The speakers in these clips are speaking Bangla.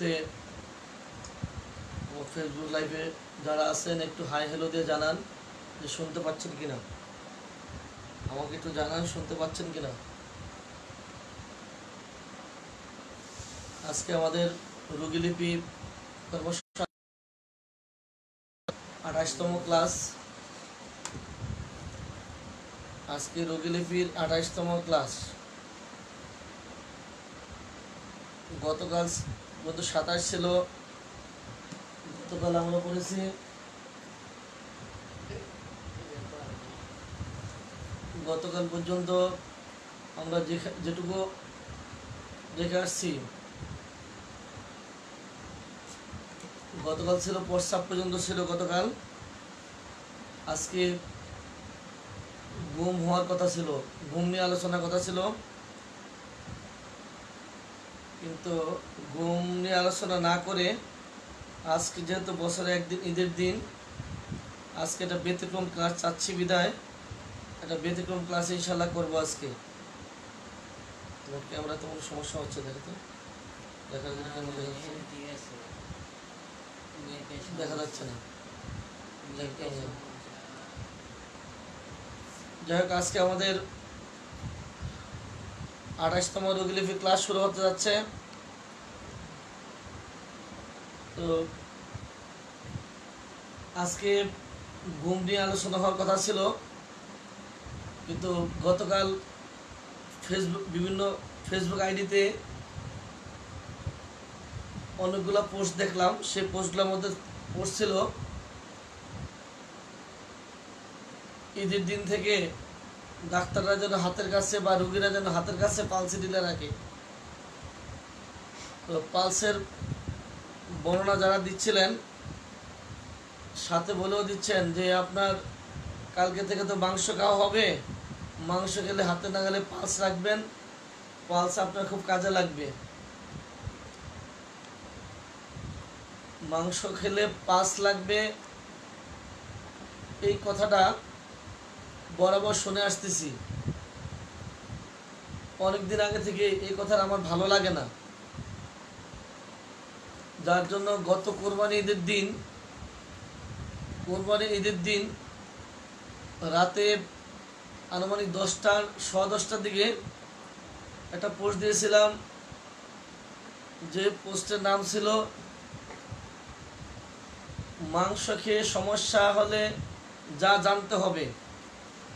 মুহূর্তে ফেসবুক লাইভে যারা আছেন একটু হাই হ্যালো দিয়ে জানান যে শুনতে পাচ্ছেন কিনা, আমাকে একটু জানান শুনতে পাচ্ছেন কিনা। আজকে আমাদের রোগীলিপি 28তম ক্লাস। আজকে রোগীলিপির 28তম ক্লাস। গতকাল 27 ছিল, গতকাল আমরা পড়েছি গতকাল পর্যন্ত আমরা যেটুকু দেখে আসছি, গতকাল ছিল প্রস্রাব পর্যন্ত ছিল গতকাল। আজকে ঘুম হওয়ার কথা ছিল, ঘুম নিয়ে আলোচনার কথা ছিল, কিন্তু ঘুম নিয়ে আলোচনা না করে আজকে যেহেতু বছরে একদিন ঈদের দিন, আজকে একটা ব্যতিক্রম ক্লাস চাচ্ছি বিদায় একটা ব্যতিক্রম ক্লাস ইনশাল্লাহ করবো আজকে। তোমার ক্যামেরা তো কোনো সমস্যা হচ্ছে, দেখো তো, দেখা যাচ্ছে না। যাই হোক, আজকে আমাদের 28তম রোগীলিপি ক্লাস শুরু হতে যাচ্ছে। তো আজকে ঘুম নিয়ে আলোচনা হওয়ার কথা ছিল, কিন্তু গতকাল বিভিন্ন ফেসবুক আইডিতে অনেকগুলো পোস্ট দেখলাম। সেই পোস্টগুলোর মধ্যে পোস্ট ছিল ঈদের দিন থেকে ডাক্তাররা যেন হাতের কাছে বা রোগীরা যেন হাতের কাছে পালসি ঢিলে রাখে। তো পালসের বর্ণনা যারা দিচ্ছিলেন, সাথে বলেও দিচ্ছেন যে আপনার কালকে থেকে তো মাংস খাওয়া হবে, মাংস খেলে হাতে না গেলে পালস রাখবেন, পালস আপনার খুব কাজে লাগবে। মাংস খেলে পালস লাগবে, এই কথাটা বরাবর শুনে আসতেছি অনেকদিন আগে থেকে। এই কথাটা আমার ভালো লাগে না, যার জন্য গত কোরবানি ঈদের দিন রাতে আনুমানিক 10টার দিকে একটা পোস্ট দিয়েছিলাম, যে পোস্টের নাম ছিল মাংস খেয়ে সমস্যা হলে যা জানতে হবে।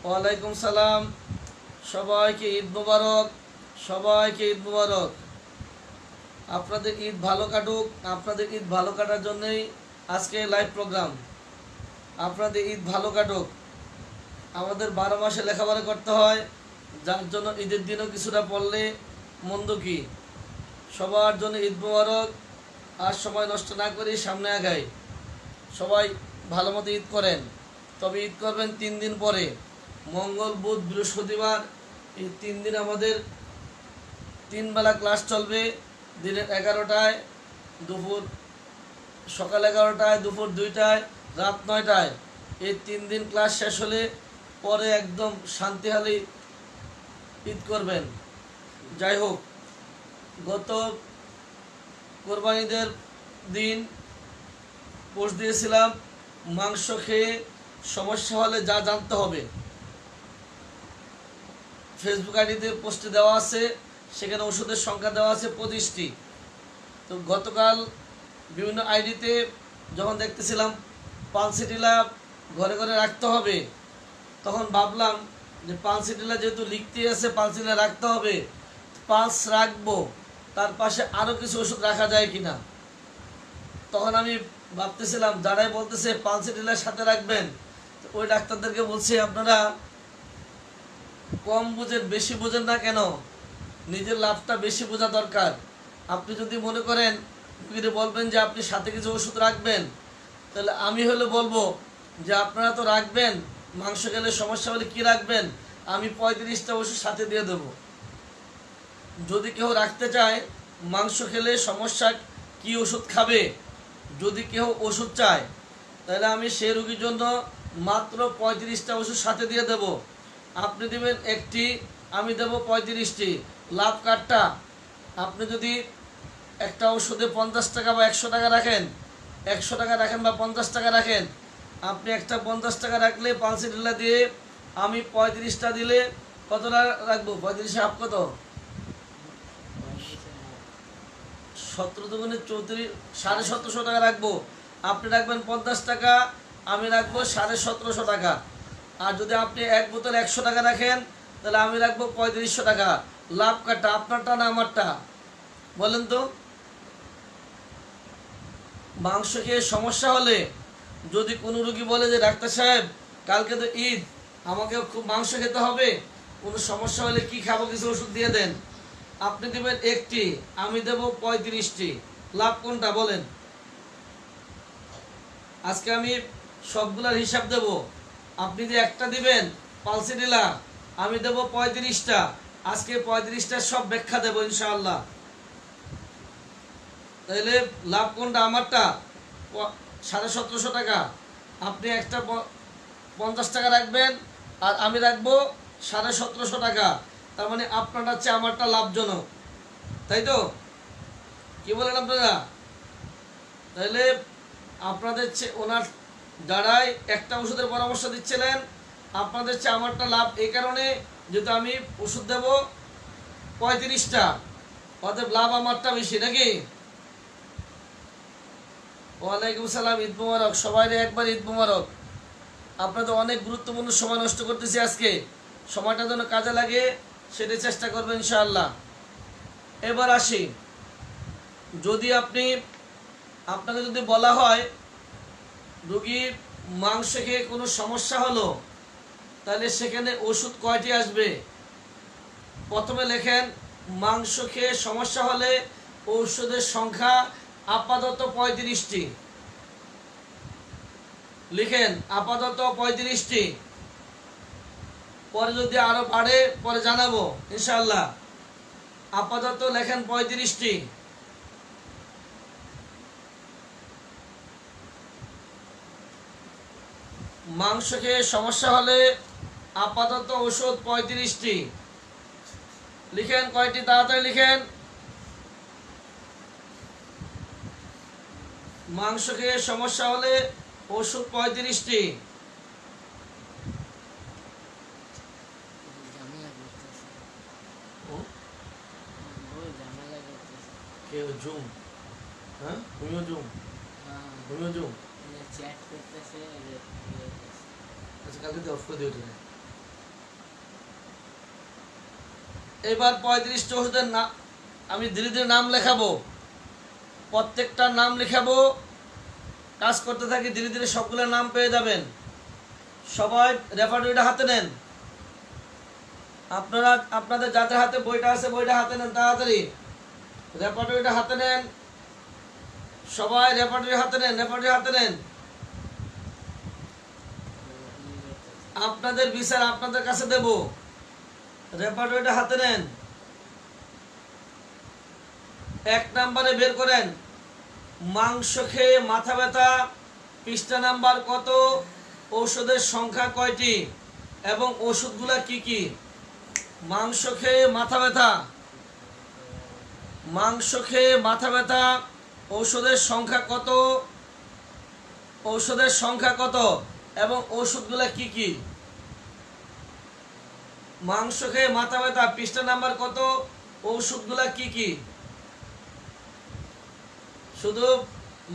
ওয়ালাইকুম সালাম, সবাইকে ঈদ মোবারক, সবাইকে ঈদ মোবারক। আপনাদের ঈদ ভালো কাটুক, আপনাদের ঈদ ভালো কাটার জন্যই আজকে লাইভ প্রোগ্রাম। আপনাদের ঈদ ভালো কাটুক। আমাদের 12 মাসে লেখাপড়া করতে হয়, যার জন্য ঈদের দিনও কিছুটা পড়লে মন্দ কি। সবার জন্য ঈদ মোবারক। আর সময় নষ্ট না করি সামনে আগাই। সবাই ভালো মতো ঈদ করেন, তবে ঈদ করবেন 3 দিন পরে, মঙ্গল বুধ বৃহস্পতিবার। এই 3 দিন আমাদের 3 বেলা ক্লাস চলবে, দিনের 11টায়, সকাল 11টায়, দুপুর 2টায়, রাত 9টায়। এই 3 দিন ক্লাস শেষ হলে পরে একদম শান্তিহালি ঈদ করবেন। যাই হোক, গত কোরবানিদের দিন পোস্ট দিয়েছিলাম মাংস খেয়ে সমস্যা হলে যা জানতে হবে। ফেসবুক আইডিতে পোস্টে দেওয়া আছে, সেখানে ওষুধের সংখ্যা দেওয়া আছে 25টি। তো গতকাল বিভিন্ন আইডিতে যখন দেখতেছিলাম পালসি ঢিলা ঘরে ঘরে রাখতে হবে, তখন ভাবলাম যে পালসি ঢিলা যেহেতু লিখতে আছে পালসি ঢিলা রাখতে হবে, পালস রাখবো, তার পাশে আরও কিছু ওষুধ রাখা যায় কিনা। তখন আমি ভাবতেছিলাম, যারাই বলতেছে পালসি ঢিলার সাথে রাখবেন, ওই ডাক্তারদেরকে বলছি আপনারা কম বুঝেন বেশি বুঝেন না কেন, নিজের লাভটা বেশি বোঝা দরকার। আপনি যদি মনে করেন বলবেন যে আপনি সাথে কিছু ওষুধ রাখবেন, তাহলে আমি হলে বলবো যে আপনারা তো রাখবেন, মাংস খেলে সমস্যা হলে কি রাখবেন, আমি 35টা ওষুধ সাথে দিয়ে দেব। যদি কেউ রাখতে চায় মাংস খেলে সমস্যা কি ওষুধ খাবে, যদি কেউ ওষুধ চায়, তাহলে আমি সেই রোগীর জন্য মাত্র 35টা ওষুধ সাথে দিয়ে দেব। আপনি দেবেন একটি, আমি দেব 35টি। লাভ কাটটা। আপনি যদি একটা ওষুধে 50 টাকা বা 100 টাকা রাখেন, 100 টাকা রাখেন বা 50 টাকা রাখেন, আপনি একটা 50 টাকা রাখলে পালসিডিলা দিয়ে আমি 35টা দিলে কতটা রাখবো? 35 হাফ কত? 17 দুগুণে 34, 1750 টাকা রাখবো। আপনি রাখবেন 50 টাকা, আমি রাখবো 1750 টাকা। আর যদি আপনি এক বোতল 100 টাকা রাখেন তাহলে আমি রাখবো 3500 টাকা। লাভ কাটা আপনারটা না আমারটা? বলেন তো। মাংস খেয়ে সমস্যা হলে যদি কোনো রুগী বলে যে ডাক্তার সাহেব কালকে তো ঈদ, আমাকে খুব মাংস খেতে হবে, কোনো সমস্যা হলে কি খাবো, কিছু ওষুধ দিয়ে দেন। আপনি দেবেন একটি, আমি দেব 35টি। লাভ কোনটা বলেন? আজকে আমি সবগুলার হিসাব দেব। আপনি যে একটা দিবেন পালসিডিলা, আমি দেব 35টা। আজকে 35টার সব ব্যাখ্যা দেব ইনশাআল্লাহ। তাহলে লাভ কোনটা? আমারটা 1750 টাকা। আপনি একটা 50 টাকা রাখবেন আর আমি রাখবো 1750 টাকা। তার মানে আপনারটা হচ্ছে আমারটা লাভজনক, তাই তো? কি বলেন আপনারা? তাহলে আপনাদের ওনার দ্বারাই একটা ওষুধের পরামর্শ দিচ্ছিলেন, আপনাদের চেয়ে আমারটা লাভ এই কারণে যেহেতু আমি ওষুধ দেব 35টা, অতএব লাভ আমারটা বেশি, নাকি? ওয়ালাইকুম সালাম, ঈদ মুবারক। সবাই একবার ঈদ মুবারক। আপনাদের অনেক গুরুত্বপূর্ণ সময় নষ্ট করতেছি আজকে, সময়টা যেন কাজে লাগে সেটা চেষ্টা করবেন ইনশাআল্লাহ। এবার আসি, যদি আপনাকে যদি বলা হয় রোগীর মাংস খেয়ে কোনো সমস্যা হলো, তাহলে সেখানে ওষুধ কয়টি আসবে? প্রথমে লেখেন মাংস খেয়ে সমস্যা হলে ঔষধের সংখ্যা আপাতত 35টি। লিখেন আপাতত 35টি, পরে যদি আরো বাড়ে পরে জানাবো ইনশাআল্লাহ। আপাতত লেখেন 35টি। মাংস খেয়ে সমস্যা হলে আপাতত ওষুধ 35টি। লিখেন কয়টি? তাড়াতাড়ি লিখেন। মাংস খেয়ে সমস্যা হলে ওষুধ 35টি। কেউ জুম? হ্যাঁ, তুমিও জুম? তুমিও জুম? আচ্ছা, কালকে অফ করে দিও। এবার 35টা ওষুধের নাম আমি ধীরে ধীরে নাম লেখাবো, প্রত্যেকটার নাম লেখাবো। কাজ করতে থাকি, ধীরে ধীরে সবগুলোর নাম পেয়ে যাবেন। সবাই রেপার্টরিটা হাতে নেন। আপনারা আপনাদের যাদের হাতে বইটা আছে বইটা হাতে নেন, তাড়াতাড়ি রেপার্টরিটা হাতে নেন। সবাই রেপার্টরি হাতে নেন, রেপার্টরি হাতে নেন। আপনাদের বিচার আপনাদের কাছে দেব। রেপার্টরিটা হাতে নেন। 1 নম্বরে বের করেন মাংস খেয়ে মাথা ব্যথা, পৃষ্ঠা নাম্বার কত, ঔষধের সংখ্যা কয়টি এবং ওষুধগুলা কি কি? মাংস খেয়ে মাথা ব্যথা, মাংস খেয়ে মাথা ব্যথা, ঔষধের সংখ্যা কত, ঔষধের সংখ্যা কত এবং ওষুধগুলা কি কি? মাংস খেয়ে মাথা ব্যথা, পৃষ্ঠা নাম্বার কত, ওষুধগুলা কি কি? শুধু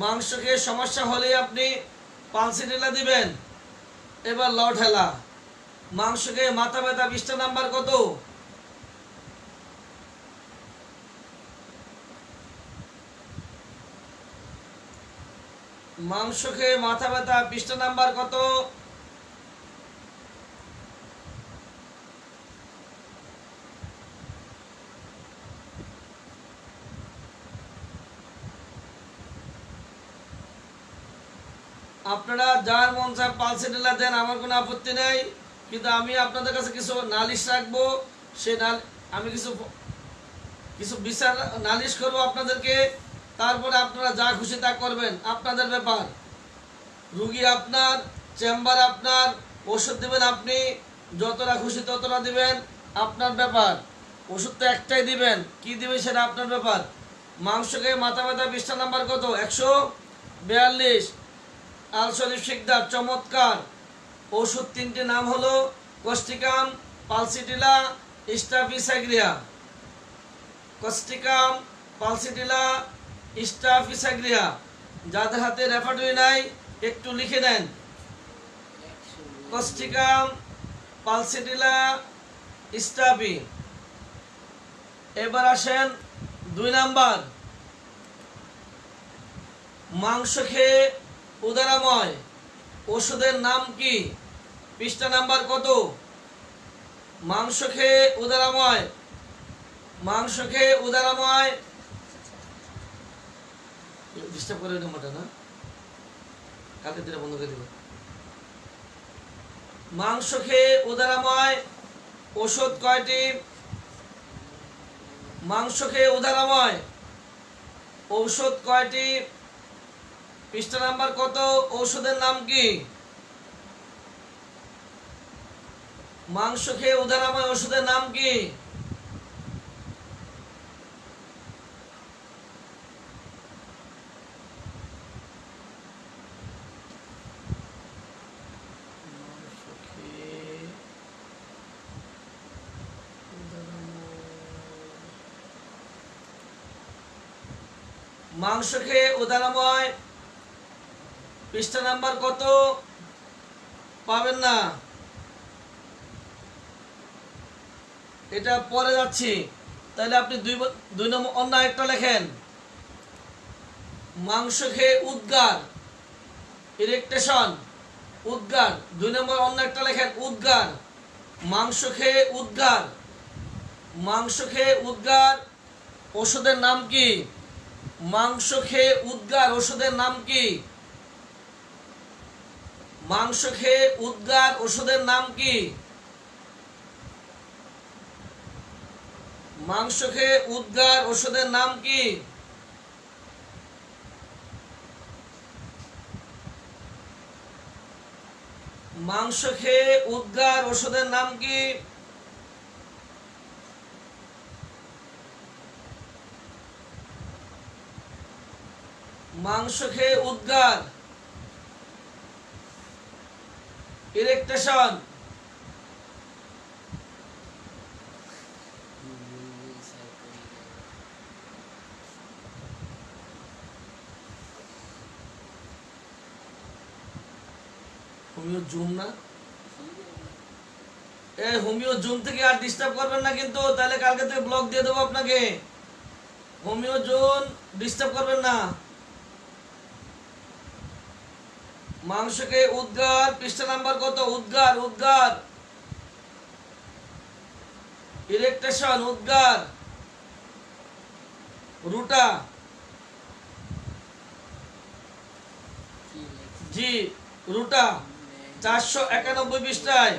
মাংস খেয়ে সমস্যা হলেই আপনি পালসিডিলা দিবেন। এবার ল ঠেলা, মাংস খেয়ে মাথা ব্যথা, পৃষ্ঠা নাম্বার কত? মাংস খেয়ে মাথা ব্যথা, পৃষ্ঠা নাম্বার কত? আপনারা যার মন চায় পালসিডিলা দেন, আমার কোনো আপত্তি নেই, কিন্তু আমি আপনাদের কাছে কিছু নালিশ রাখবো। সে আমি কিছু বিচার নালিশ করব আপনাদেরকে, তারপরে আপনারা যা খুশি তা করবেন, আপনাদের ব্যাপার। রুগী আপনার, চেম্বার আপনার, ওষুধ দিবেন আপনি, যতটা খুশি ততটা দিবেন, আপনার ব্যাপার। ওষুধ তো একটাই দিবেন, কি দিবেন সেটা আপনার ব্যাপার। মাংস খেয়ে মাথা ব্যথা পৃষ্ঠা নাম্বার কত? 142। আল শরীফ শিকদার চমৎকার। ওষুধ তিনটি নাম হলো causticum, pulsatilla, staphysagria. Causticum, pulsatilla, staphysagria. যাদের হাতে রেফাটরি নাই একটু লিখে দেন। Causticum, pulsatilla, stuffy. এবার আসেন 2 নাম্বার। মাংস খেয়ে উদারাময় ওষুধের নাম কি? পৃষ্ঠা নাম্বার কত? মাংস খেয়ে উদারাময়, মাংস খেয়ে উদারাময়, ডিস্টার্ব করে নাম্বারটা না, কালকে দিলে বন্ধ করে দেব। মাংস খেয়ে উদারাময় ওষুধ কয়টি? মাংস খেয়ে উদারাময় ঔষধ কয়টি? পৃষ্ঠা নাম্বার কত? ঔষধের নাম কি? মাংস খেয়ে উদারাময় ওষুধের নাম কি? মাংস খেয়ে উদারাময় পৃষ্ঠা নাম্বার কত? পাবেন না, এটা পরে যাচ্ছি। তাহলে আপনি দুই নম্বর অন্য একটা লেখেন। মাংস খেয়ে উদ্গার, ইরেকটেশন, উদ্গার। 2 নম্বর অন্য একটা লেখেন উদ্গার। মাংস খেয়ে উদ্গার, মাংস খেয়ে উদ্গার ওষুধের নাম কি? মাংস খেয়ে উদ্গার ওষুধের নাম কি? মাংস খেয়ে উদ্গার ওষুধের নাম কি? মাংস খেয়ে উদ্গার ওষুধের নাম কি? মাংস খেয়ে উদ্গার ওষুধের নাম কি? মাংস খেয়ে উদ্গার, ইরেকটেশন, হোমিও জুম না, হোমিও জুম থেকে আর ডিস্টার্ব করবেন না কিন্তু, তাহলে কালকে থেকে ব্লক দিয়ে দেবো আপনাকে। হোমিও জুন ডিস্টার্ব করবেন না। মাংসকে উদ্গার পৃষ্ঠা নাম্বার কত? উদ্গার, উদ্গার, ইরেকটেশন, উদ্গার, রুটা, জি রুটা 491 পৃষ্ঠায়।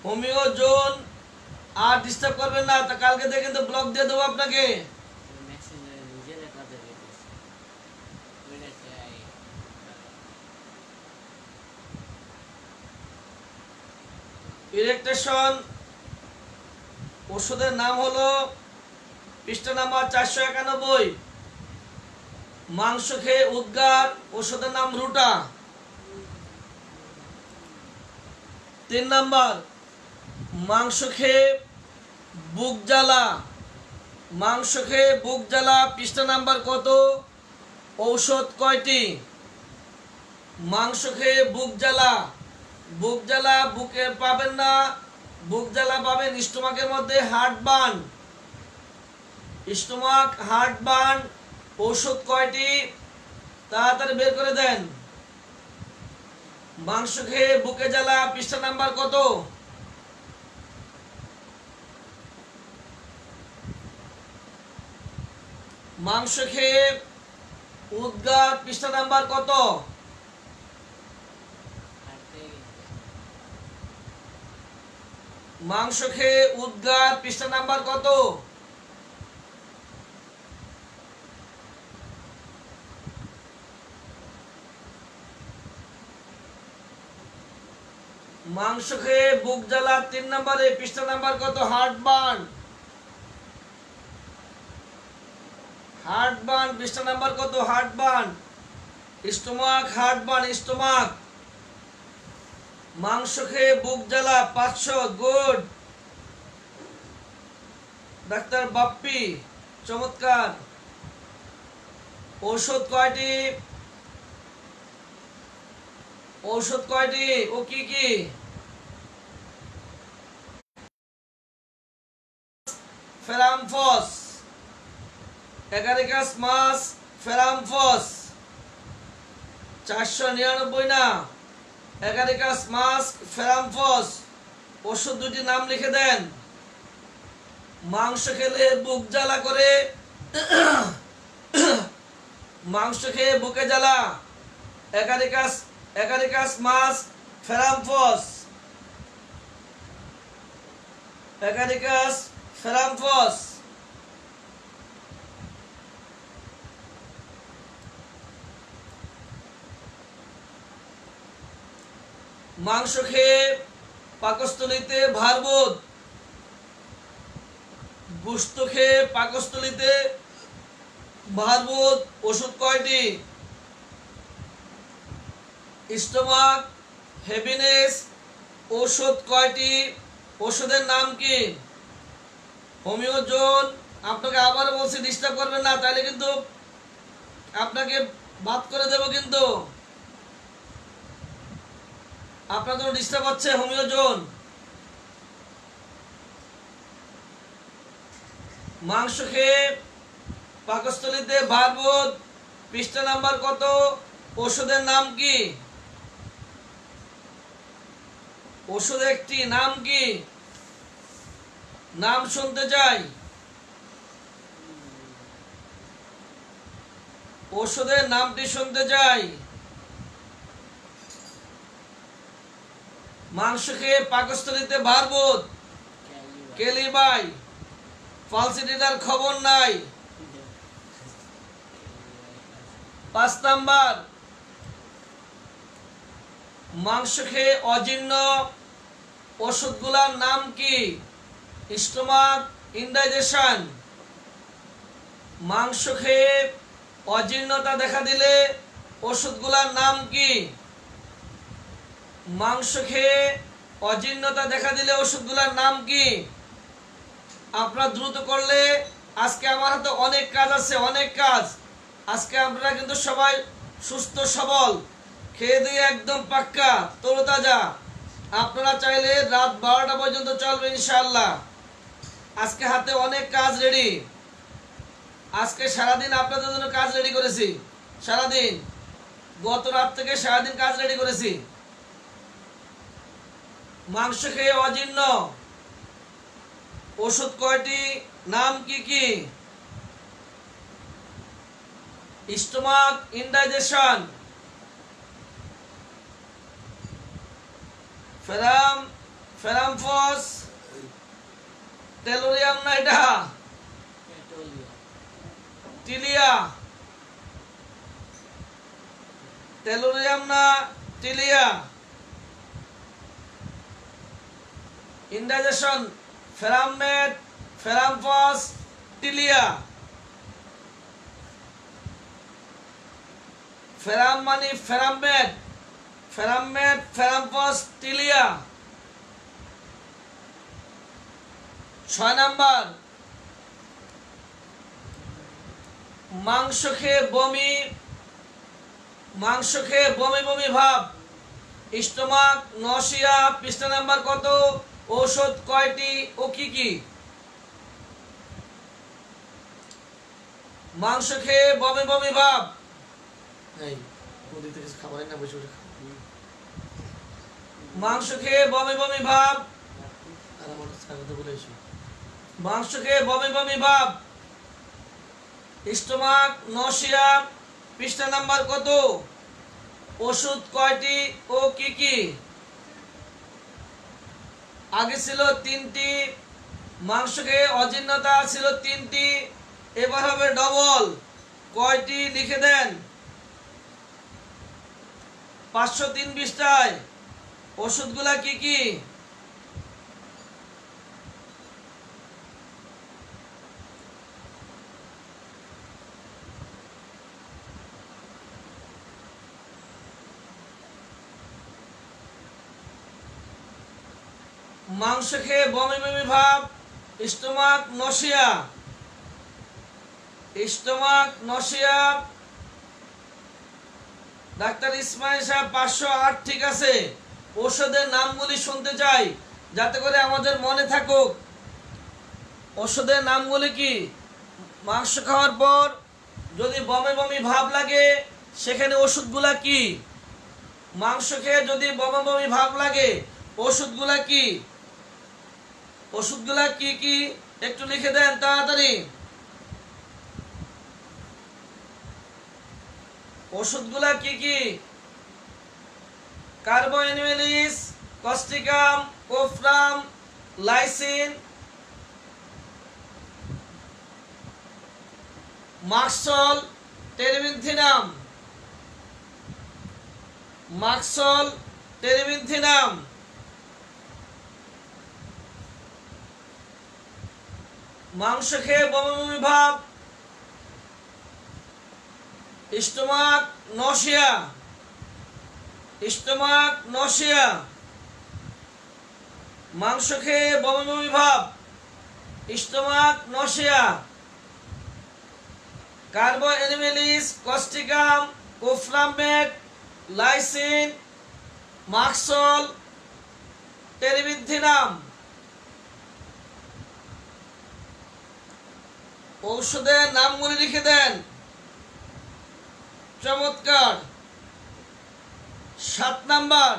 হোমিও জোন আর ডিস্টার্ব করবেন না, তা কালকে থেকে কিন্তু ব্লক দিয়ে দেবো আপনাকে। ইরেকটেশন ওষুধের নাম হলো পৃষ্ঠা নাম্বার 491। মাংস খেয়ে উদ্গার ওষুধের নাম রুটা। 3 নাম্বার, মাংস খেয়ে বুক জ্বালা, মাংস খেয়ে বুক জ্বালা পৃষ্ঠা নাম্বার কত? ঔষধ কয়টি? মাংস খেয়ে বুক জ্বালা, বুক জ্বালা বুকে পাবেন না, বুক জ্বালা পাবেন স্টোমাকের মধ্যে heart burn, stomach heart burn. ঔষধ কয়টি? তাড়াতাড়ি বের করে দেন। মাংস খেয়ে বুকে জ্বালা পৃষ্ঠা নাম্বার কত? মাংস খেয়ে উদ্গার পৃষ্ঠা নাম্বার কত? মাংস খেয়ে উদ্গার পৃষ্ঠা নাম্বার কত? মাংস খেয়ে বুক জ্বালা 3 নম্বরে পৃষ্ঠা নাম্বার কত? Heart burn. হার্টবার্ন পৃষ্ঠা নাম্বার কত? Heartburn, stomach, heartburn, stomach. মাংস খেয়ে বুক জ্বালা 500, গুড। ডাক্তার বাপ্পি, চমৎকার। ঔষধ কয়টি? ঔষধ কয়টি ও কি কি? ফেরামফস, এগারিকাস মাস, ফেরামফস। 499 না, এগারিকাস মাস, ফেরামফস। ওষুধ দুটি নাম লিখে দেন। মাংস খেলে বুক জ্বালা করে, মাংস খেয়ে বুকে জ্বালা, এগারিকাস, এগারিকাস মাস, ফেরামফস, এগারিকাস ফেরামফস। মাংস খেয়ে পাকস্থলীতে ভারবোধ, গোশত খেয়ে পাকস্থলীতে ভারবোধ। ওষুধ কয়টি? Stomach, heaviness. ওষুধ কয়টি? ওষুধের নাম কি? হোমিওজোন। আপনাকে আবার বলছি ডিস্টার্ব করবেন না, তাহলে কিন্তু আপনাকে বাদ করে দেব। কিন্তু আপনার জন্য ডিস্টার্ব হচ্ছে। হোমিওজোন। মাংস খেয়ে পাকস্থলীতে ভারবোধ, পৃষ্ঠা নাম্বার কত? ওষুধের নাম কি? ওষুধ একটি, নাম কি? নাম শুনতে চাই। ওষুধের নামটি শুনতে চাই। মাংস খেয়ে পাকস্থলীতে ভারবোধ, কেলিবাই। ফালসিটিটার খবর নাই। 5 নাম্বার, মাংস খেয়ে অজীর্ণ। ওষুধগুলার নাম কি? Stomach, indigestion. মাংস খেয়ে অজীর্ণতা দেখা দিলে ওষুধগুলার নাম কি? মাংস খেয়ে অজীর্ণতা দেখা দিলে ওষুধগুলার নাম কি? আপনারা দ্রুত করলে, আজকে আমার হাতে অনেক কাজ আছে, অনেক কাজ। আজকে আপনারা কিন্তু সবাই সুস্থ সবল, খেয়ে দিয়ে একদম পাক্কা তরতাজা। আপনারা চাইলে রাত 12টা পর্যন্ত চলবে ইনশাআল্লাহ। আজকে হাতে অনেক কাজ রেডি। আজকে সারাদিন আপনাদের জন্য কাজ রেডি করেছি। সারাদিন, গত রাত থেকে সারাদিন কাজ রেডি করেছি। মাংস খেয়ে অজীর্ণ, ওষুধ কয়টি? নাম কি কি? Stomach, indigestion. ফেরামফস, টেলোরিয়াম না এটা? টিলিয়া। টেলোরিয়াম না টিলিয়া? Indigestion, ফেরামমেট, ferrum phos, টিলিয়া। ফেরাম মানে ফেরামমেট, ফেরামমেট, ফেরামফস, টিলিয়া। 6 নাম্বার, মাংস খেয়ে বমি, মাংস খেয়ে বমি বমি ভাব, স্টোমাক, নসিয়া। পৃষ্ঠা নাম্বার কত? ঔষধ কয়টি ও কি কি? মাংস খেয়ে বমি বমি ভাব, মাংস খেয়ে বমি বমি ভাব, মাংস খেয়ে বমি বমি ভাব, স্টোমাক, নসিয়া। পৃষ্ঠা নাম্বার কত? ওষুধ কয়টি ও কি কি? আগে ছিল 3টি, মাংস খেয়ে অজীর্ণতা ছিল 3টি, এবার হবে ডবল। কয়টি লিখে দেন। 503 পৃষ্ঠায়। ওষুধগুলা কি কি? মাংস খেয়ে বমি বমি ভাব, stomach nausea. Stomach nausea doctor Ismail সাহেব 508 ঠিক আছে। ওষুধের নামগুলি শুনতে চাই যাতে করে আমাদের মনে থাকুক। ওষুধের নামগুলি কি? মাংস খাওয়ার পর যদি বমি বমি ভাব লাগে সেখানে ওষুধগুলা কি? মাংস খেয়ে যদি বমি বমি ভাব লাগে ওষুধগুলা কি? ওষুধগুলা কি কি একটু লিখে দেন তাড়াতাড়ি। ওষুধগুলা কি কি? কার্বোঅ্যানিমেলিস, কস্টিকাম, কোফ্রাম, লাইসিন, মাক্সল, টেরিবিনথিনাম। মাক্সল, টেরিবিনথিনাম। মাংস খেয়ে বমি বমি ভাব, স্টোমাক নসিয়া। Stomach nausea. মাংস খেয়ে বমি বমি ভাব, স্টোমাক নসিয়া। কার্বোঅ্যানিমেলিস, কস্টিকাম, কোফ্রামেট, লাইসিন, মাক্সল, টেরিবিনথিনাম। ঔষধের নামগুলি লিখে দেন। চমৎকার। 7 নাম্বার,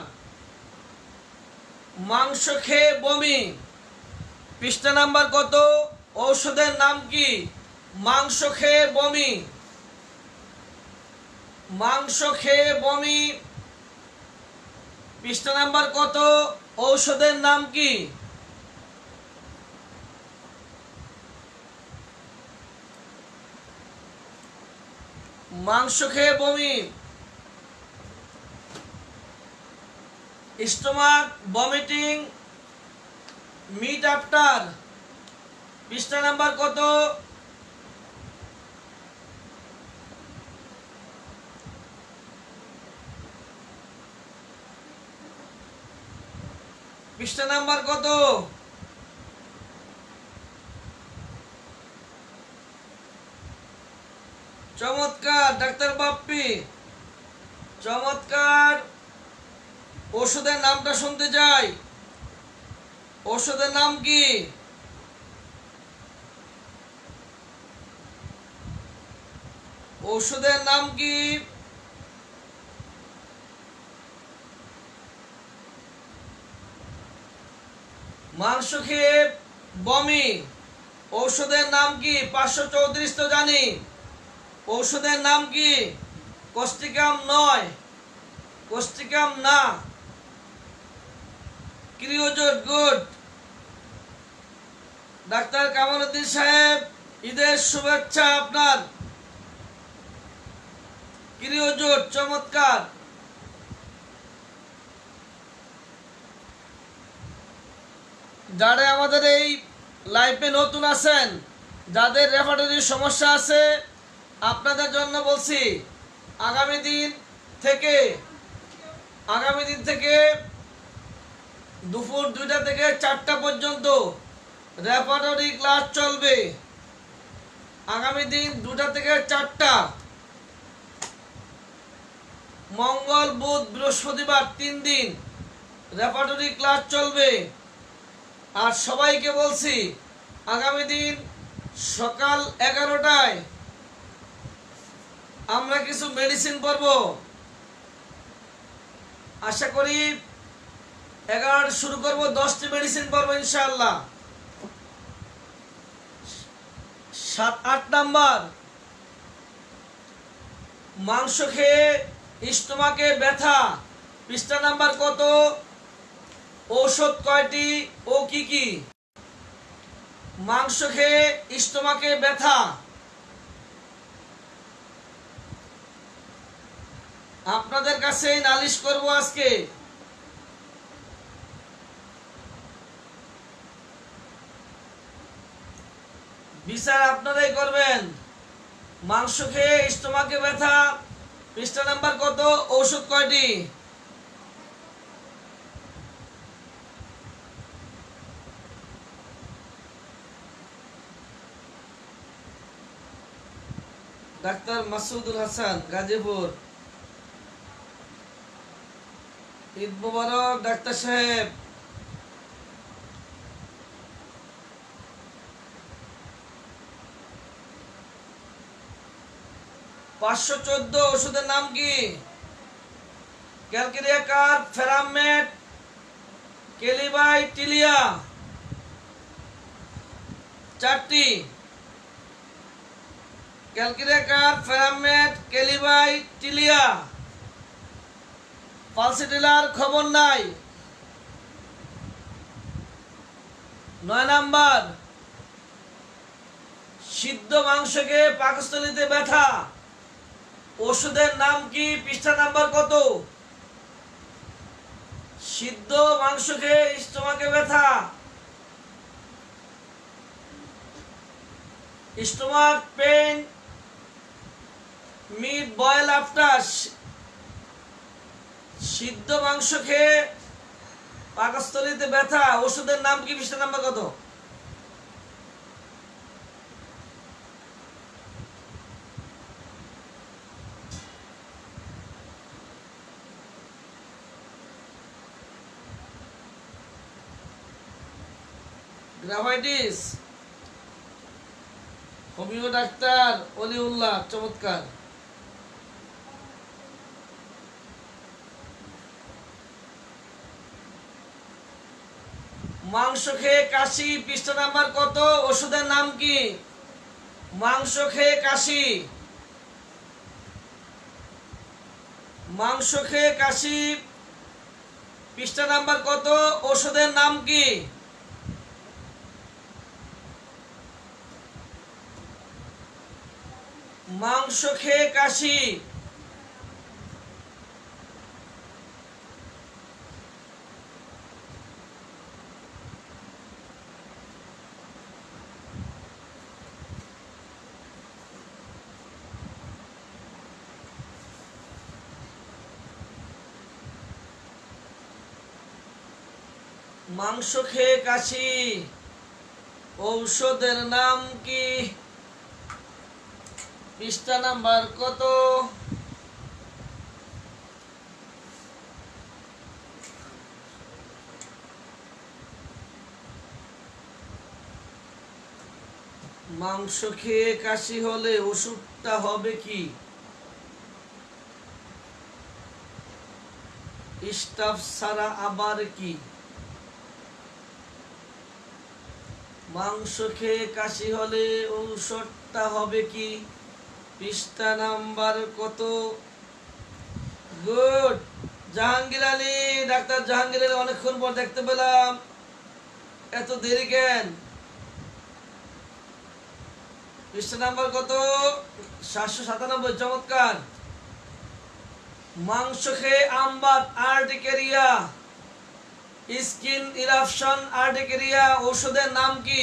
মাংস খেয়ে বমি। পৃষ্ঠা নাম্বার কত? ঔষধের নাম কি? মাংস খেয়ে বমি। মাংস খেয়ে বমি। পৃষ্ঠা নাম্বার কত? ঔষধের নাম কি? মাংস খেয়ে বমি। Stomach vomiting, meat after. পৃষ্ঠা নাম্বার কত? পৃষ্ঠা নাম্বার কত? চমৎকার ডাক্তার বাপ্পি, চমৎকার। ওষুধের নামটা শুনতে চাই। ওষুধের নাম কি? ওষুধের নাম কি? মাংস খেয়ে বমি, ঔষধের নাম কি? 534 তো জানি। ঔষধের নাম কি? কস্টিকাম নয়, কস্টিকাম না, ক্রিওজোট। গুড। ডাক্তার কামালউদ্দিন সাহেব, ঈদের শুভেচ্ছা আপনার। ক্রিওজোট, চমৎকার। যারা আমাদের এই লাইভে নতুন আছেন, যাদের রেফারেটরির সমস্যা আছে, আপনাদের জন্য বলছি আগামী দিন থেকে দুপুর 2টা থেকে 4টা পর্যন্ত রেফারেটরি ক্লাস চলবে। আগামী দিন 2টা থেকে 4টা, মঙ্গল, বুধ, বৃহস্পতিবার 3 দিন রেফারেটরি ক্লাস চলবে। আর সবাইকে বলছি আগামী দিন সকাল 11টায় আমরা কিছু মেডিসিন পড়ব। আশা করি 11টা শুরু করব, 10টি মেডিসিন পড়ব ইনশাআল্লাহ। 7-8 নাম্বার, মাংস খেয়ে স্টোমাকে ব্যথা। পৃষ্ঠা নাম্বার কত? ঔষধ কয়টি ও কি কি? মাংস খেয়ে স্টোমাকে ব্যথা। আপনাদের কাছে নালিশ করব আজকে। বিচার আপনারাই করবেন। মাংস খেয়ে স্টোমাকে ব্যথা, পৃষ্ঠা নাম্বার কত? ঔষধ কয়টি? ডাক্তার মাসুদুল হাসান, গাজীপুর। ঈদ মোবারক ডাক্তার সাহেব। পাঁচশো 514 ওষুধের নাম কি? Calcarea carb, ferrum met, kali bi, tilia. 4টি। Calcarea carb, ferrum met, kali bi, টিলিয়া। পালসিটিলার খবর নাই। 9 নাম্বার, সিদ্ধ মাংসকে পাকস্থলীতে ব্যথা, ওষুধের নাম কি? পৃষ্ঠা নাম্বার কত? সিদ্ধ মাংসকে স্টোমাকে ব্যথা, stomach pain, meat boil after. সিদ্ধ মাংস খেয়ে পাকস্থলীতে ব্যথা, ওষুধের নাম কি? পৃষ্ঠা নাম্বার কত? গ্রাভাইটিস, হোমিও ডাক্তার অলিউল্লাহ, চমৎকার। মাংস খেয়ে কাশি, পৃষ্ঠা নাম্বার কত? ওষুধের নাম কি? মাংস খেয়ে কাশি, মাংস খেয়ে কাশি, পৃষ্ঠা নাম্বার কত? ওষুধের নাম কি? মাংস খেয়ে কাশি। মাংস খেয়ে কাশি, ঔষধের নাম কি? পৃষ্ঠা নাম্বার কত? মাংস খেয়ে কাশি হলে ওষুধটা হবে কি? স্টাফ ছাড়া আবার কি? মাংস খেয়ে কাশি হলে ঔষধটা হবে কি? পৃষ্ঠা নাম্বার কত? গুড। জাহাঙ্গীর আলী, ডাক্তার জাহাঙ্গীর আলী, অনেকক্ষণ পর দেখতে পেলাম, এত দেরি কেন? পৃষ্ঠা নাম্বার কত? 797, চমৎকার। মাংস খেয়ে আমবাত, আর্টিকেরিয়া, স্কিন ইরাপশন, আর্টিকেরিয়া, ওষুধের নাম কি?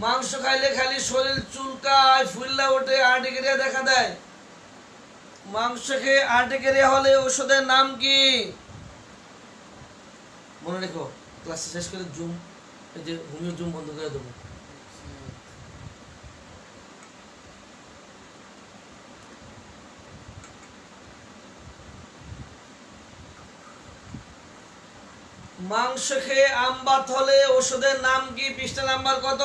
মাংস খাইলে খালি শরীর চুলকায়, ফুল্লা ওঠে, আর্টিকেরিয়া দেখা দেয়। মাংস খেয়ে আর্টিকেরিয়া হলে ওষুধের নাম কি? মনে রেখো, ক্লাস শেষ করে জুম, এই যে হোমিও জুম বন্ধ করে দেবো। মাংস খেয়ে আমবাত হলে ওষুধের নাম কি? পৃষ্ঠা নাম্বার কত?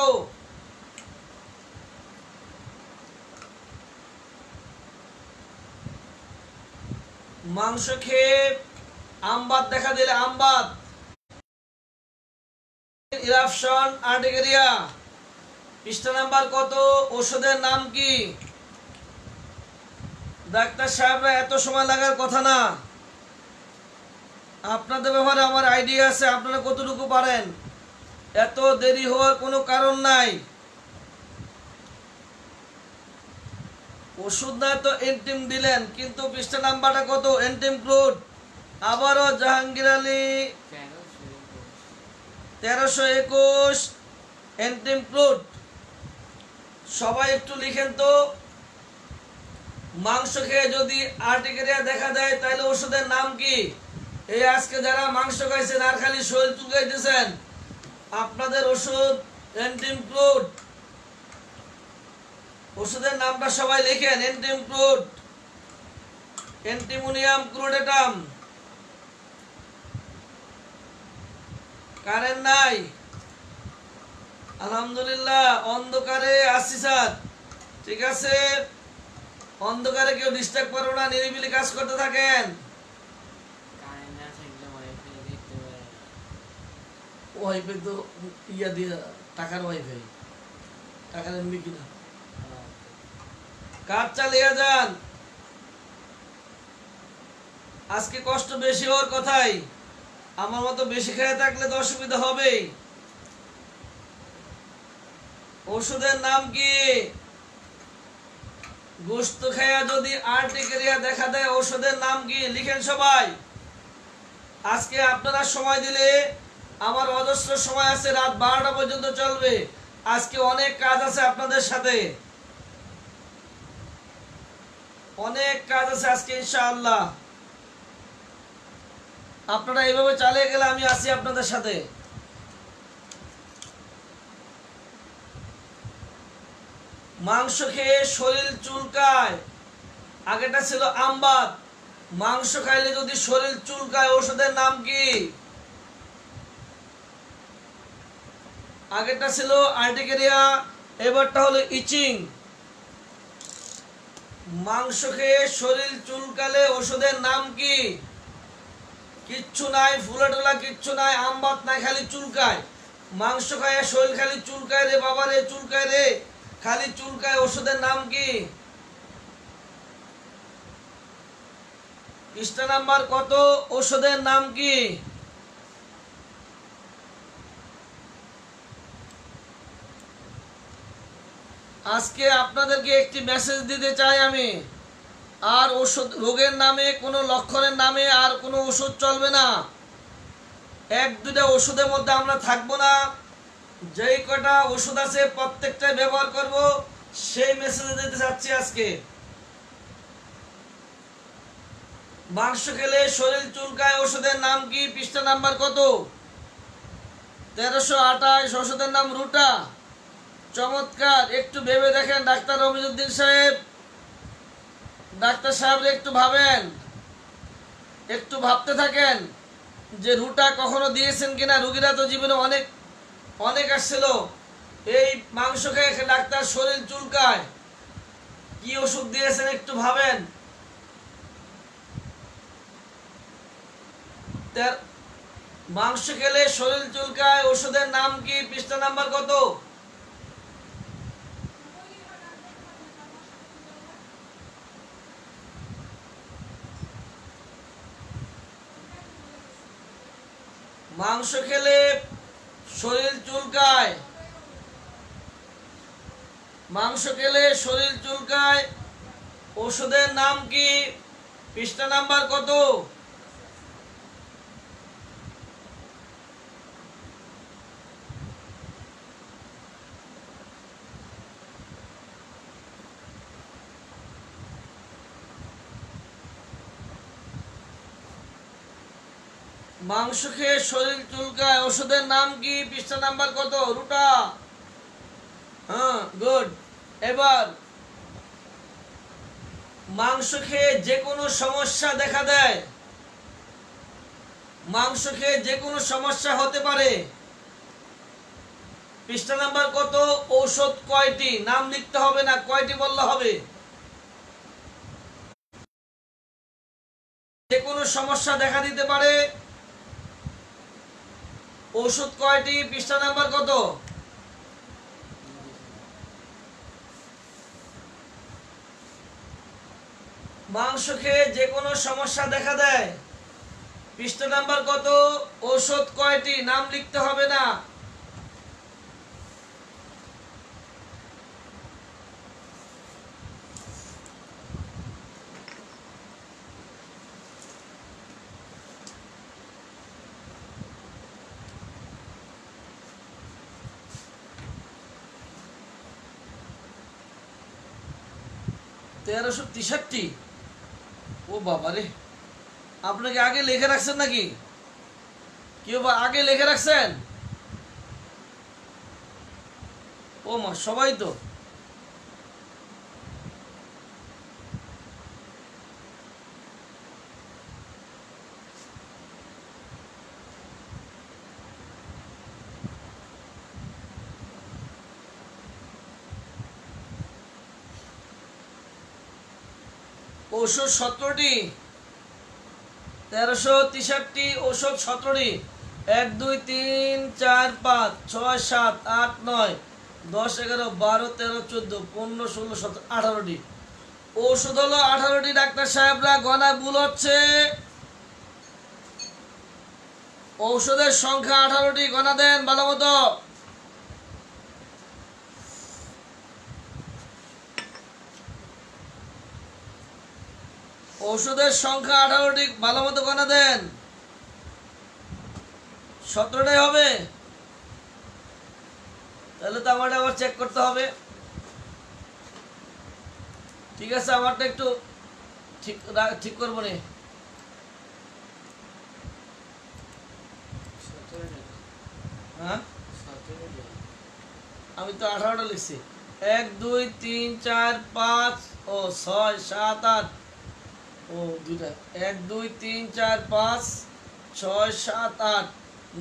মাংস খেয়ে আমবাত দেখা দিলে, আমবাত, ইরাপশন, আর্টিকেরিয়া, পৃষ্ঠা নাম্বার কত? ওষুধের নাম কি? ডাক্তার সাহেবরা এত সময় লাগার কথা না, আপনাদের ব্যাপারে আমার আইডিয়া আছে, আপনারা কতটুকু পারেন, এত দেরি হওয়ার কোনো কারণ নাই। ওষুধ না তো এন্টিম দিলেন, কিন্তু পৃষ্ঠা নাম্বারটা কত? Antim crude. আবারও জাহাঙ্গীর আলী, 1321, এন্টিম ক্রুড। সবাই একটু লিখেন তো, মাংস খেয়ে যদি আর্টিকেরিয়া দেখা দেয় তাহলে ওষুধের নাম কি? এই আজকে যারা মাংস খাইছেন আর খালি শরীর চুলকাইতেছেন, আপনাদের ওষুধ এন্টিম ক্রুড। ওষুধের নামটা সবাই লিখেন। Antim crude, antimonium chloratum. Current নাই, আলহামদুলিল্লাহ। অন্ধকারে আসছি স্যার, ঠিক আছে। অন্ধকারে কেউ ডিস্টার্ব করো না, নিরিবিলি কাজ করতে থাকেন। ওয়াইফাই তো ইয়া দিয়ে, টাকার ওয়াইফাই, টাকার এমবি কিনা। কাজ চালিয়ে যান। আজকে কষ্ট বেশি হওয়ার কথাই, আমার মতো বেশি খেয়ে থাকলে তো অসুবিধা হবেই। ওষুধের নাম কি? গোস্ত খায়া যদি আর্টিকেরিয়া দেখা দেয়, ওষুধের নাম কি? লিখেন সবাই। আজকে আপনারা সময় দিলে, আমার অজস্র সময় আছে, রাত 12টা পর্যন্ত চলবে। আজকে অনেক কাজ আছে আপনাদের সাথে, অনেক কাজ আছে আজকে ইনশাআল্লাহ। আপনারা এইভাবে চালিয়ে গেলে আমি আছি আপনাদের সাথে। মাংস খেয়ে শরীর চুলকায়, আগেটা ছিল আমবাত। মাংস খাইলে যদি শরীর চুলকায়, ওষুধের নাম কি? আগেরটা ছিল আর্টিকেরিয়া, এবারটা হলো ইচিং। মাংস খেয়ে শরীর চুলকালে ওষুধের নাম কি? কিচ্ছু নাই, ফুলা টোলা কিচ্ছু নাই, আমবাত নাই, খালি চুলকায়। মাংস খায় শরীর খালি চুলকায় রে বাবা রে, চুলকায় রে, খালি চুলকায়। ওষুধের নাম কি? পৃষ্ঠা নাম্বার কত? ওষুধের নাম কি? আজকে আপনাদেরকে একটি মেসেজ দিতে চাই আমি। আর ওষুধ, রোগের নামে, কোনো লক্ষণের নামে আর কোনো ওষুধ চলবে না। এক দুটা ওষুধের মধ্যে আমরা থাকবো না। যেই কটা ওষুধ আছে প্রত্যেকটাই ব্যবহার করব, সেই মেসেজ দিতে চাচ্ছি আজকে। মাংস খেলে শরীর চুলকায়, ওষুধের নাম কি? পৃষ্ঠা নাম্বার কত? 1328। ওষুধের নাম রুটা। চমৎকার, একটু ভেবে দেখেন ডাক্তার রমিজউদ্দিন সাহেব। ডাক্তার সাহেব একটু ভাবেন, একটু ভাবতে থাকেন যে রুটা কখনো দিয়েছেন কিনা। রুগীরা তো জীবনে অনেক অনেক আসছিল, এই মাংস খেয়ে ডাক্তার শরীর চুলকায়, কি ওষুধ দিয়েছেন একটু ভাবেন। মাংস খেলে শরীর চুলকায়, ওষুধের নাম কি? পৃষ্ঠা নাম্বার কত? মাংস খেলে শরীর চুলকায়, মাংস খেলে শরীর চুলকায়, ওষুধের নাম কি? পৃষ্ঠা নাম্বার কত? মাংস খেয়ে শরীর চুলকায়, ওষুধের নাম কি? পৃষ্ঠা নাম্বার কত? রুটা। হ্যাঁ, গুড। এবার মাংস খেয়ে যে কোনো সমস্যা দেখা দেয়, মাংস খেয়ে যে কোনো সমস্যা হতে পারে, পৃষ্ঠা নাম্বার কত? ঔষধ কয়টি? নাম লিখতে হবে না, কয়টি বললে হবে। যে কোনো সমস্যা দেখা দিতে পারে, ওষুধ কয়টি? পৃষ্ঠা নাম্বার কত? মাংস খেয়ে যে কোনো সমস্যা দেখা দেয়, পৃষ্ঠা নাম্বার কত? ওষুধ কয়টি? নাম লিখতে হবে না। তেরোশো 63। ও বাবা রে, আপনাকে আগে লিখে রাখছেন নাকি? কেউ বা আগে লিখে রাখছেন? ও মা, সবাই তো ঔষধ 17টি, 1363 ঔষধ 17টি। 1 2 3 4 5 6 7 8 9 10 11 12 13 14 15 16 17 18টি ঔষধ হলো 18টি। ডাক্তার সাহেবরা গণায় ভুল হচ্ছে। ঔষধের সংখ্যা 18টি, গণা দেন ভালো মতো। ঔষধের সংখ্যা 18টি, ভালো মতো গণা দেন। 17টাই হবে, তাহলে তো আমারটা আবার চেক করতে হবে। ঠিক আছে, আমারটা একটু ঠিক করবো নি। হ্যাঁ, আমি তো 18টা লিখছি। 1 2 3 4 5 ও 6 7 8 ও দুইটা 1 2 3 4 5 6 7 8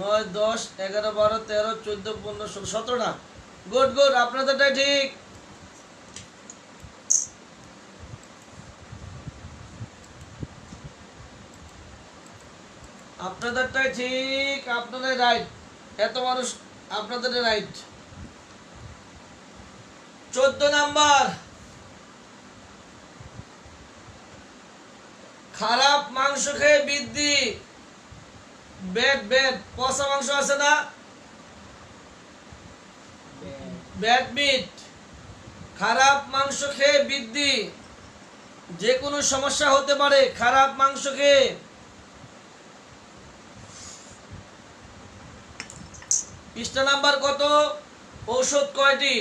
9 10 11 12 13 14 15 16 17টা। গুড গুড, আপনাদেরটাই ঠিক। আপনাদেরটাই ঠিক, আপনাদের রাইট। এত মানুষ, আপনাদের রাইট। 14 নাম্বার, খারাপ মাংস খেয়ে বৃদ্ধি। ব্যাড ব্যাড, পচা মাংস আছে না, ব্যাড মিট। খারাপ মাংস খেয়ে বৃদ্ধি, যে কোনো সমস্যা হতে পারে খারাপ মাংস খেয়ে। পৃষ্ঠা নাম্বার কত? ঔষধ কয়টি?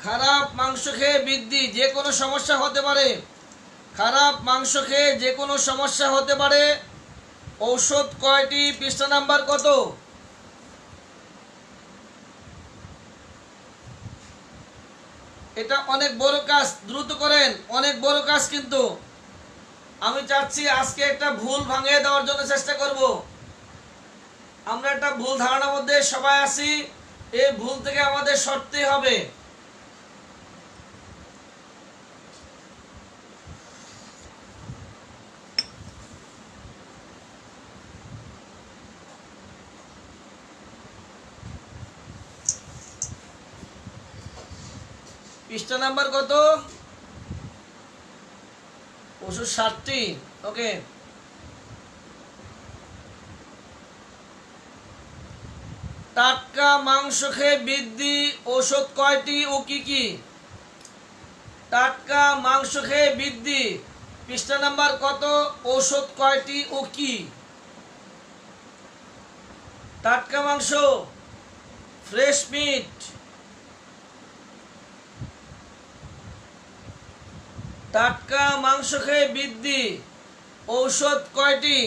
খারাপ মাংস খেয়ে বৃদ্ধি, যে কোনো সমস্যা হতে পারে। খারাপ মাংস খেয়ে যে কোনো সমস্যা হতে পারে। ঔষধ কয়টি? পৃষ্ঠা নাম্বার কত? এটা অনেক বড় কাজ, দ্রুত করেন, অনেক বড় কাজ। কিন্তু আমি চাচ্ছি আজকে একটা ভুল ভাঙিয়ে দেওয়ার জন্য চেষ্টা করব। আমরা একটা ভুল ধারণার মধ্যে সবাই আছি, এই ভুল থেকে আমাদের সরতে হবে। পৃষ্ঠা নাম্বার কত? ওষুধ 60টি। ওকে, টাটকা মাংস খেয়ে বৃদ্ধি ঔষধ কয়টি ও কি কি? টাটকা মাংস খেয়ে বৃদ্ধি, পৃষ্ঠা নাম্বার কত? ঔষধ কয়টি ও কি? টাটকা মাংস, ফ্রেশ মিট। টাটকা মাংস খেয়ে বৃদ্ধি, ঔষধ কয়টি?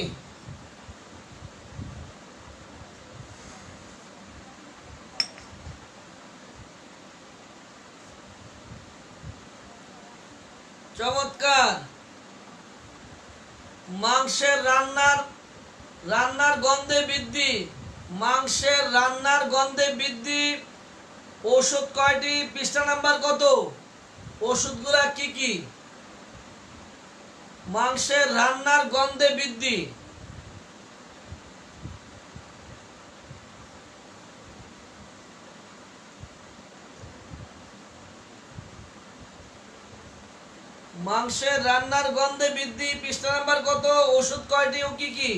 চমৎকার। মাংসের রান্নার গন্ধে বৃদ্ধি, মাংসের রান্নার গন্ধে বৃদ্ধি, ঔষধ কয়টি? পৃষ্ঠা নাম্বার কত? ওষুধগুলা কি কি? মাংসের রান্নার গন্ধে বৃদ্ধি, মাংসের রান্নার গন্ধে বৃদ্ধি, পৃষ্ঠা নাম্বার কত? ওষুধ কয়টি ও কি কি?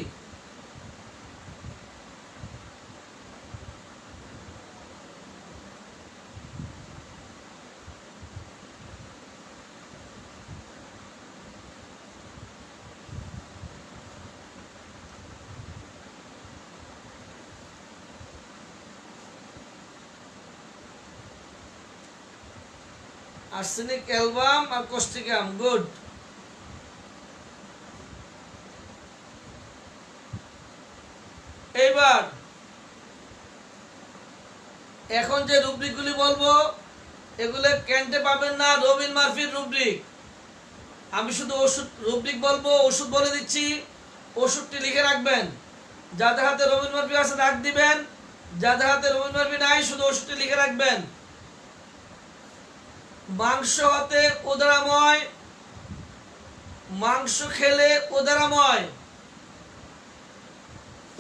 আর্সেনিক অ্যালবাম আর কোস্টিকাম। গুড। এইবার এখন যে রুব্রিকগুলি বলবো এগুলো ক্যান্টে পাবেন না, রবিন মার্ফির রুব্রিক। আমি শুধু ওষুধ রুব্রিক বলবো, ওষুধ বলে দিচ্ছি, ওষুধটি লিখে রাখবেন। যাদের হাতে রবিন মার্ফি আছে ডাক দিবেন, যাদের হাতে রবিন মার্ফি নাই শুধু ওষুধটি লিখে রাখবেন। মাংস হতে উদারাময়, মাংস খেলে উদারাময়।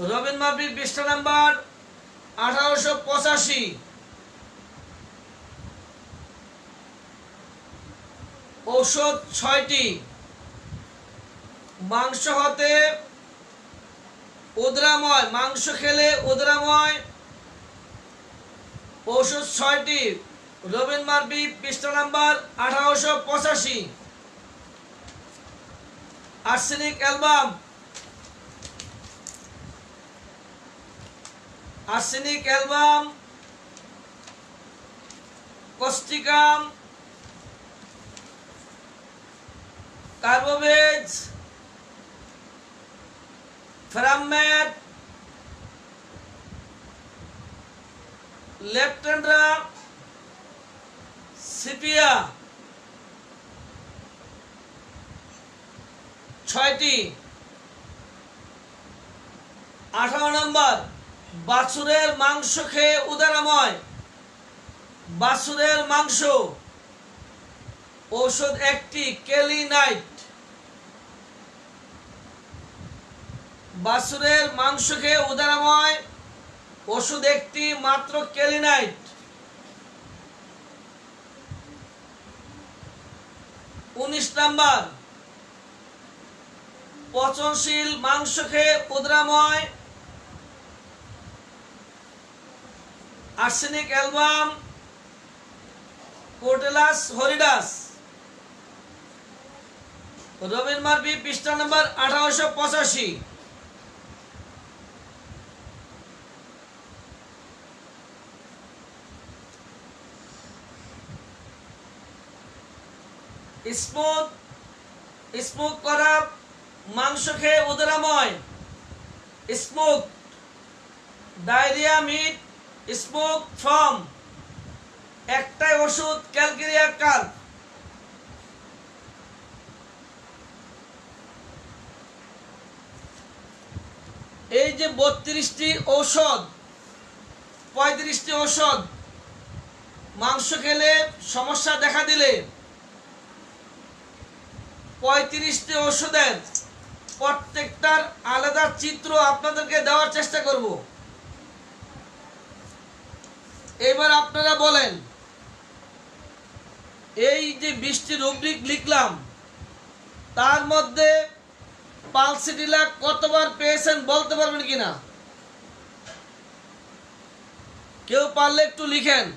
রবিন মার্ফি পৃষ্ঠা নাম্বার 1885। ঔষধ 6টি। মাংস হতে উদারাময়, মাংস খেলে উদারাময়, ঔষধ 6টি। রবিন মার্ফি পৃষ্ঠা number 1885। Arsenic album, arsenic album, causticum, carbo veg, ferrum met, leptandra, sepia 6টি। 18 নম্বর, বাছুরের মাংস খেয়ে উদারাময়, বাছুরের মাংস, ঔষধ 1টি কেলিনাইট। বাছুরের মাংস খেয়ে উদারাময়, ওষুধ 1টি মাত্র কেলিনাইট। 19 নাম্বার, পচনশীল মাংস খেয়ে উদারাময়, arsenic album, crotalus horridus. Robin Murphy পৃষ্ঠা নাম্বার 1885। স্মোক করা মাংস খেয়ে উদারাময়, smoke, diarrhoea meat, smoke from, একটাই ওষুধ ক্যালকেরিয়া কার্প। এই যে 32টি ঔষধ, 35টি ঔষধ মাংস খেলে সমস্যা দেখা দিলে 35টি ওষুধের প্রত্যেকটার আলাদা চিত্র আপনাদেরকে দেওয়ার চেষ্টা করব। এবার আপনারা বলেন, এই যে 20টি রুব্রিক লিখলাম তার মধ্যে পালসিডিলা কতবার পেয়েছেন বলতে পারবেন কিনা? কেউ পারলে একটু লিখেন।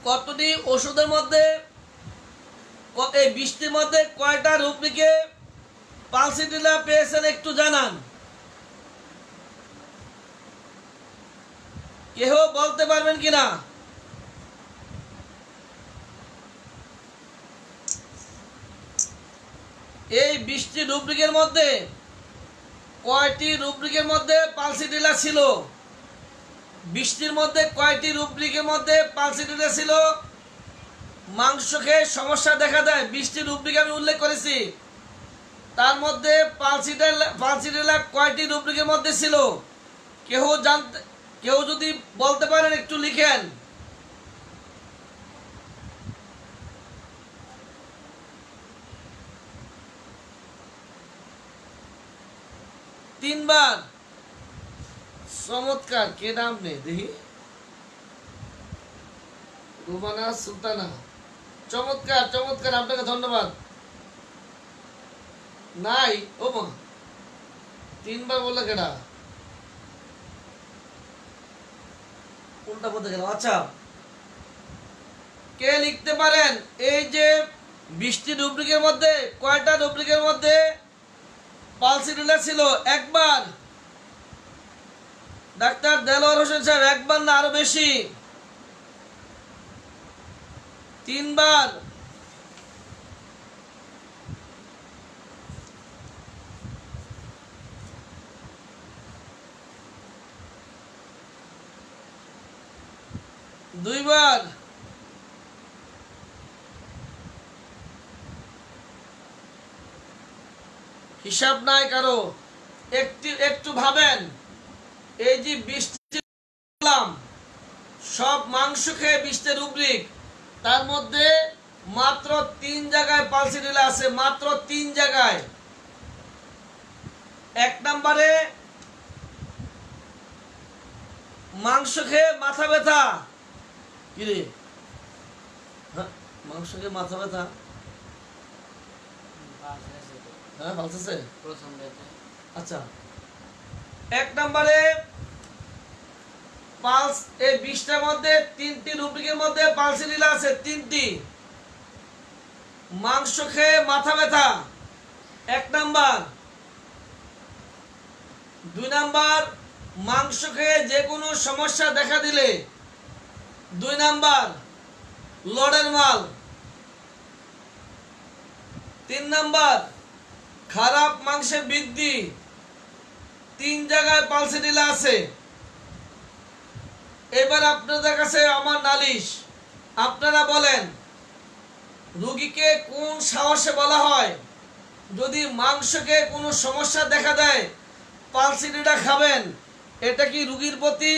কতটি ওষুধের মধ্যে, এই 20টির মধ্যে কয়টা রুব্রিকে পালসিডিলা পেয়েছেন একটু জানান। কেউ বলতে পারবেন কিনা? এই 20টি রুব্রিকের মধ্যে কয়টি রুব্রিকের মধ্যে পালসিডিলা ছিল? 20টির মধ্যে কয়টি রুব্রিকের মধ্যে পালসিডিলা ছিল? মাংস খেয়ে সমস্যা দেখা দেয় 20টি রুব্রিক আমি উল্লেখ করেছি, তার মধ্যে পালসিডিলা কয়টি রুব্রিকের মধ্যে ছিল? কেউ যদি বলতে পারেন একটু লিখেন। তিনবার। চমৎকার। কে নাম নেই দেখি? রুমানা সুলতানা। চমৎকার চমৎকার, আপনাকে ধন্যবাদ। নাই ও মা, 3বার বললে কেডা? উল্টা বলতে গেল। আচ্ছা, কে লিখতে পারেন এই যে 20টি রুব্রিকের মধ্যে কয়টা রুব্রিকের মধ্যে পালসিডিলা ছিল? একবার। ডাক্তার দেলোয়ার হোসেন সাহেব, একবার না আরো বেশি? 3বার। দুইবার। হিসাব নাই কারো। একটু একটু ভাবেন, এই যে 20টি সব মাংস খেয়ে 20টা রুব্রিক, তার মধ্যে মাত্র 3 জায়গায় পালসি রিলে আছে, মাত্র 3 জায়গায়। 1 নম্বরে মাংস খেয়ে মাথা ব্যথা। কি রে, মাংস খেয়ে মাথা ব্যথা? হ্যাঁ পালসেছে। আচ্ছা, 1 নম্বরে পালস, এই 20টার মধ্যে 3টি রুব্রিকের মধ্যে পালসি রিলে আছে 3টি। মাংস খেয়ে মাথা ব্যথা 1 নাম্বার। 2 নাম্বার, মাংস খেয়ে যে কোনো সমস্যা দেখা দিলে 2 নাম্বার লড়ের মাল। 3 নাম্বার, খারাপ মাংসের বৃদ্ধি। 3 জায়গায় পালসি রিলে আছে। এবার আপনাদের কাছে আমার নালিশ, আপনারা বলেন রোগীকে কোন সাহসে বলা হয় যদি মাংসকে কোনো সমস্যা দেখা দেয় পালসিডিটা খাবেন? এটা কি রোগীর প্রতি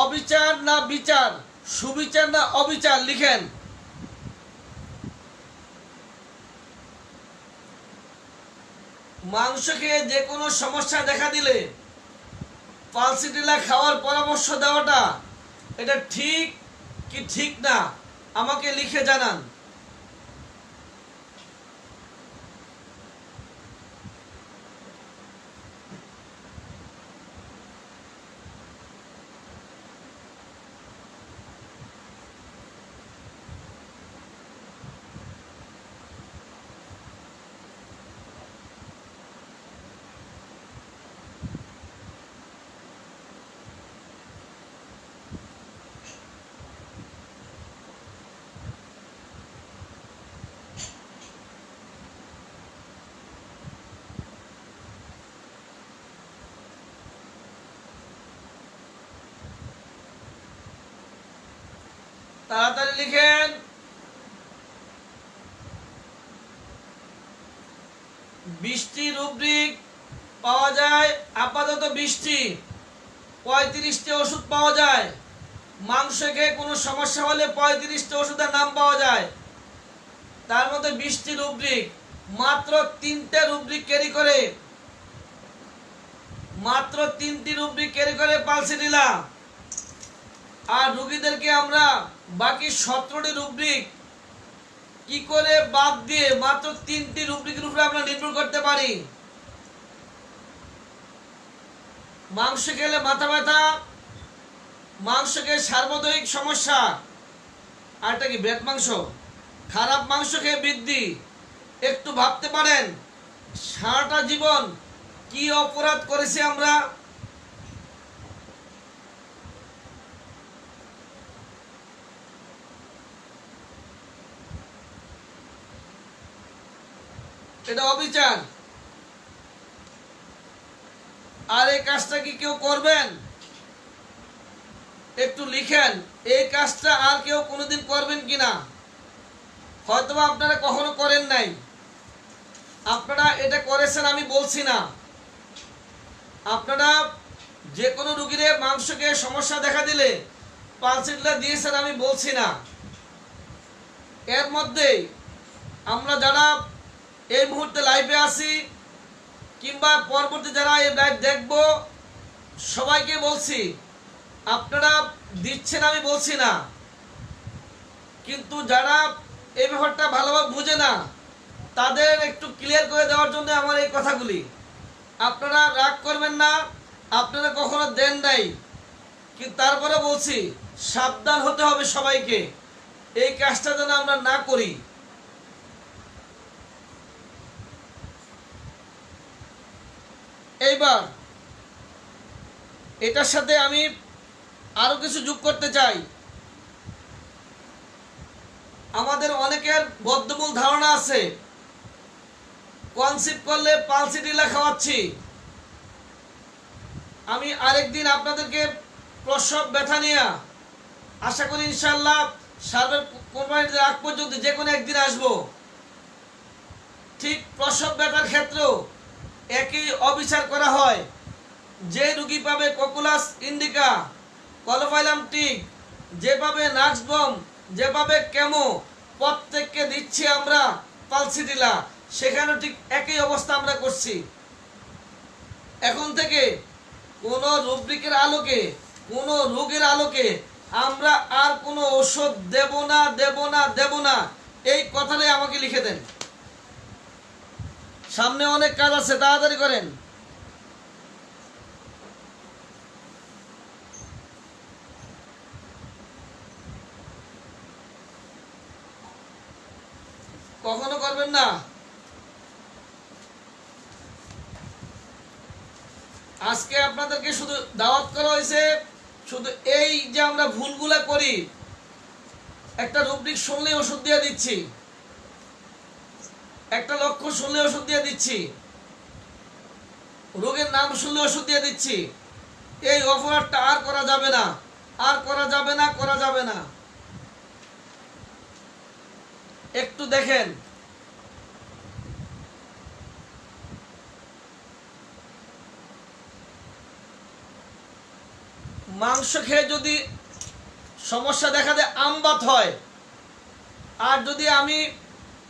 অবিচার না বিচার, সুবিচার না অবিচার? লিখেন। মাংস খেয়ে যে কোনো সমস্যা দেখা দিলে পালসিডিলা খাওয়ার পরামর্শ দেওয়াটা এটা ঠিক কি ঠিক না আমাকে লিখে জানান। তাড়াতাড়ি লিখেন। 20টি রুব্রিক পাওয়া যায়, আপাতত 20টি। 35টি ওষুধ পাওয়া যায়। মাংস খেয়ে কোনো সমস্যা হলে 35টি ওষুধের নাম পাওয়া যায়। তার মধ্যে 20টি রুব্রিক, মাত্র 3টে রুব্রিক ক্যারি করে, মাত্র 3টি রুব্রিক ক্যারি করে পালসিডিলা। আর রোগীদেরকে আমরা বাকি 17টি রুব্রিক কি করে বাদ দিয়ে মাত্র 3টি রুব্রিকের উপরে আমরা নির্ভর করতে পারি? মাংস খেলে মাথা ব্যথা, মাংস খেয়ে সার্বদয়িক সমস্যা, আর এটা কি ব্যাট মাংস, খারাপ মাংস খেয়ে বৃদ্ধি। একটু ভাবতে পারেন সারাটা জীবন কি অপরাধ করেছি আমরা? এটা অবিচার। আর এই কাজটা কি কেউ করবেন? একটু লিখেন এই কাজটা আর কেউ কোনোদিন করবেন কিনা। হয়তোবা আপনারা কখনো করেন নাই, আপনারা এটা করেছেন আমি বলছি না। আপনারা যে কোনো রোগীরে মাংসকে সমস্যা দেখা দিলে পালসিডিলা দিয়েছেন আমি বলছি না। এর মধ্যে আমরা যারা এই মুহূর্তে লাইভে আছি কিংবা পরবর্তী যারা এই লাইভ দেখব সবাইকে বলছি আপনারা দিচ্ছেন আমি বলছি না, কিন্তু যারা এই ব্যাপারটা ভালোভাবে বুঝে না তাদের একটু ক্লিয়ার করে দেওয়ার জন্য আমার এই কথাগুলি। আপনারা রাগ করবেন না, আপনারা কখনো দেন নাই, কিন্তু তারপরে বলছি সাবধান হতে হবে সবাইকে, এই কাজটা যেন আমরা না করি। এইবার এটার সাথে আমি আরো কিছু যোগ করতে চাই। আমাদের অনেকের বদ্ধমূল ধারণা আছে কনসিভ করলে পালসিডিলা খাওয়াচ্ছি। আমি আরেকদিন আপনাদেরকে প্রসব ব্যথা নিয়ে আশা করি ইনশাআল্লাহ সার্ভের কোরবানির আগ পর্যন্ত যে কোনো একদিন আসবো। ঠিক প্রসব ব্যথার ক্ষেত্রেও একই অবিচার করা হয়। যে রুগী পাবে কোকুলাস ইন্ডিকা, কলোফাইলাম টিক, যে পাবে নাক্সবম, যে পাবে কেমো, প্রত্যেককে দিচ্ছি আমরা পালসিটিলা। সেখানে ঠিক একই অবস্থা আমরা করছি। এখন থেকে কোনো রুব্রিকের আলোকে, কোনো রোগের আলোকে আমরা আর কোনো ওষুধ দেব না, দেব না, দেব না। এই কথাটাই আমাকে লিখে দেন। সামনে অনেক কাজ আছে, তাড়াতাড়ি করেন। কখনো করবেন না। আজকে আপনাদেরকে শুধু দাওয়াত করা হয়েছে, শুধু এই যে আমরা ভুলগুলা করি, একটা রুব্রিক শুনলে ওষুধ দিয়ে দিচ্ছি, একটা লক্ষ্য শুনলে ওষুধ দিয়ে দিচ্ছি, রোগের নাম শুনলে ওষুধ দিয়ে দিচ্ছি। এই অপরাধটা আর করা যাবে না, আর করা যাবে না, করা যাবে না। একটু দেখেন, মাংস খেয়ে যদি সমস্যা দেখা দেয়, আমবাত হয়, আর যদি আমি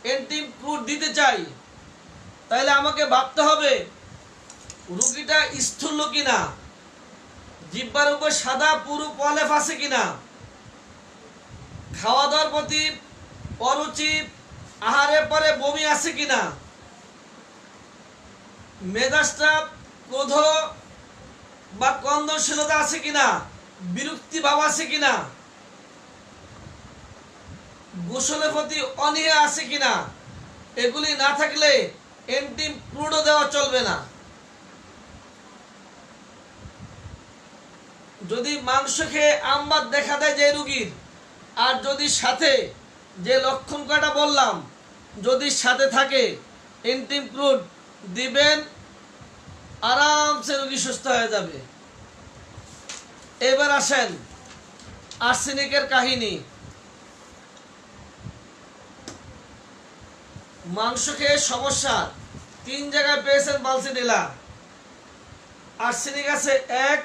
অ্যান্টিক্রুড দিতে চাই, তাহলে আমাকে ভাবতে হবে রুগীটা স্থূল কিনা, জিহ্বার উপর সাদা পুরু পলেপ আছে কিনা, খাওয়া দাওয়ার প্রতি অরুচি, আহারের পরে বমি আছে কিনা, মেজাজটা ক্রোধ বা কন্দনশীলতা আছে কিনা, বিরক্তি ভাব আছে কিনা, গোসলের প্রতি অনীহা আছে কিনা। এগুলি না থাকলে অ্যান্টিক্রুডও দেওয়া চলবে না। যদি মাংস খেয়ে আমবাত দেখা দেয় যে রুগীর, আর যদি সাথে যে লক্ষণ কয়টা বললাম যদি সাথে থাকে, অ্যান্টিক্রুড দিবেন, আরামসে রুগী সুস্থ হয়ে যাবে। এবার আসেন আর্সেনিকের কাহিনী। মাংস খেয়ে সমস্যা 3 জায়গায় পেয়েছেন পালসিটিলা। আর্সেনিক আছে 1,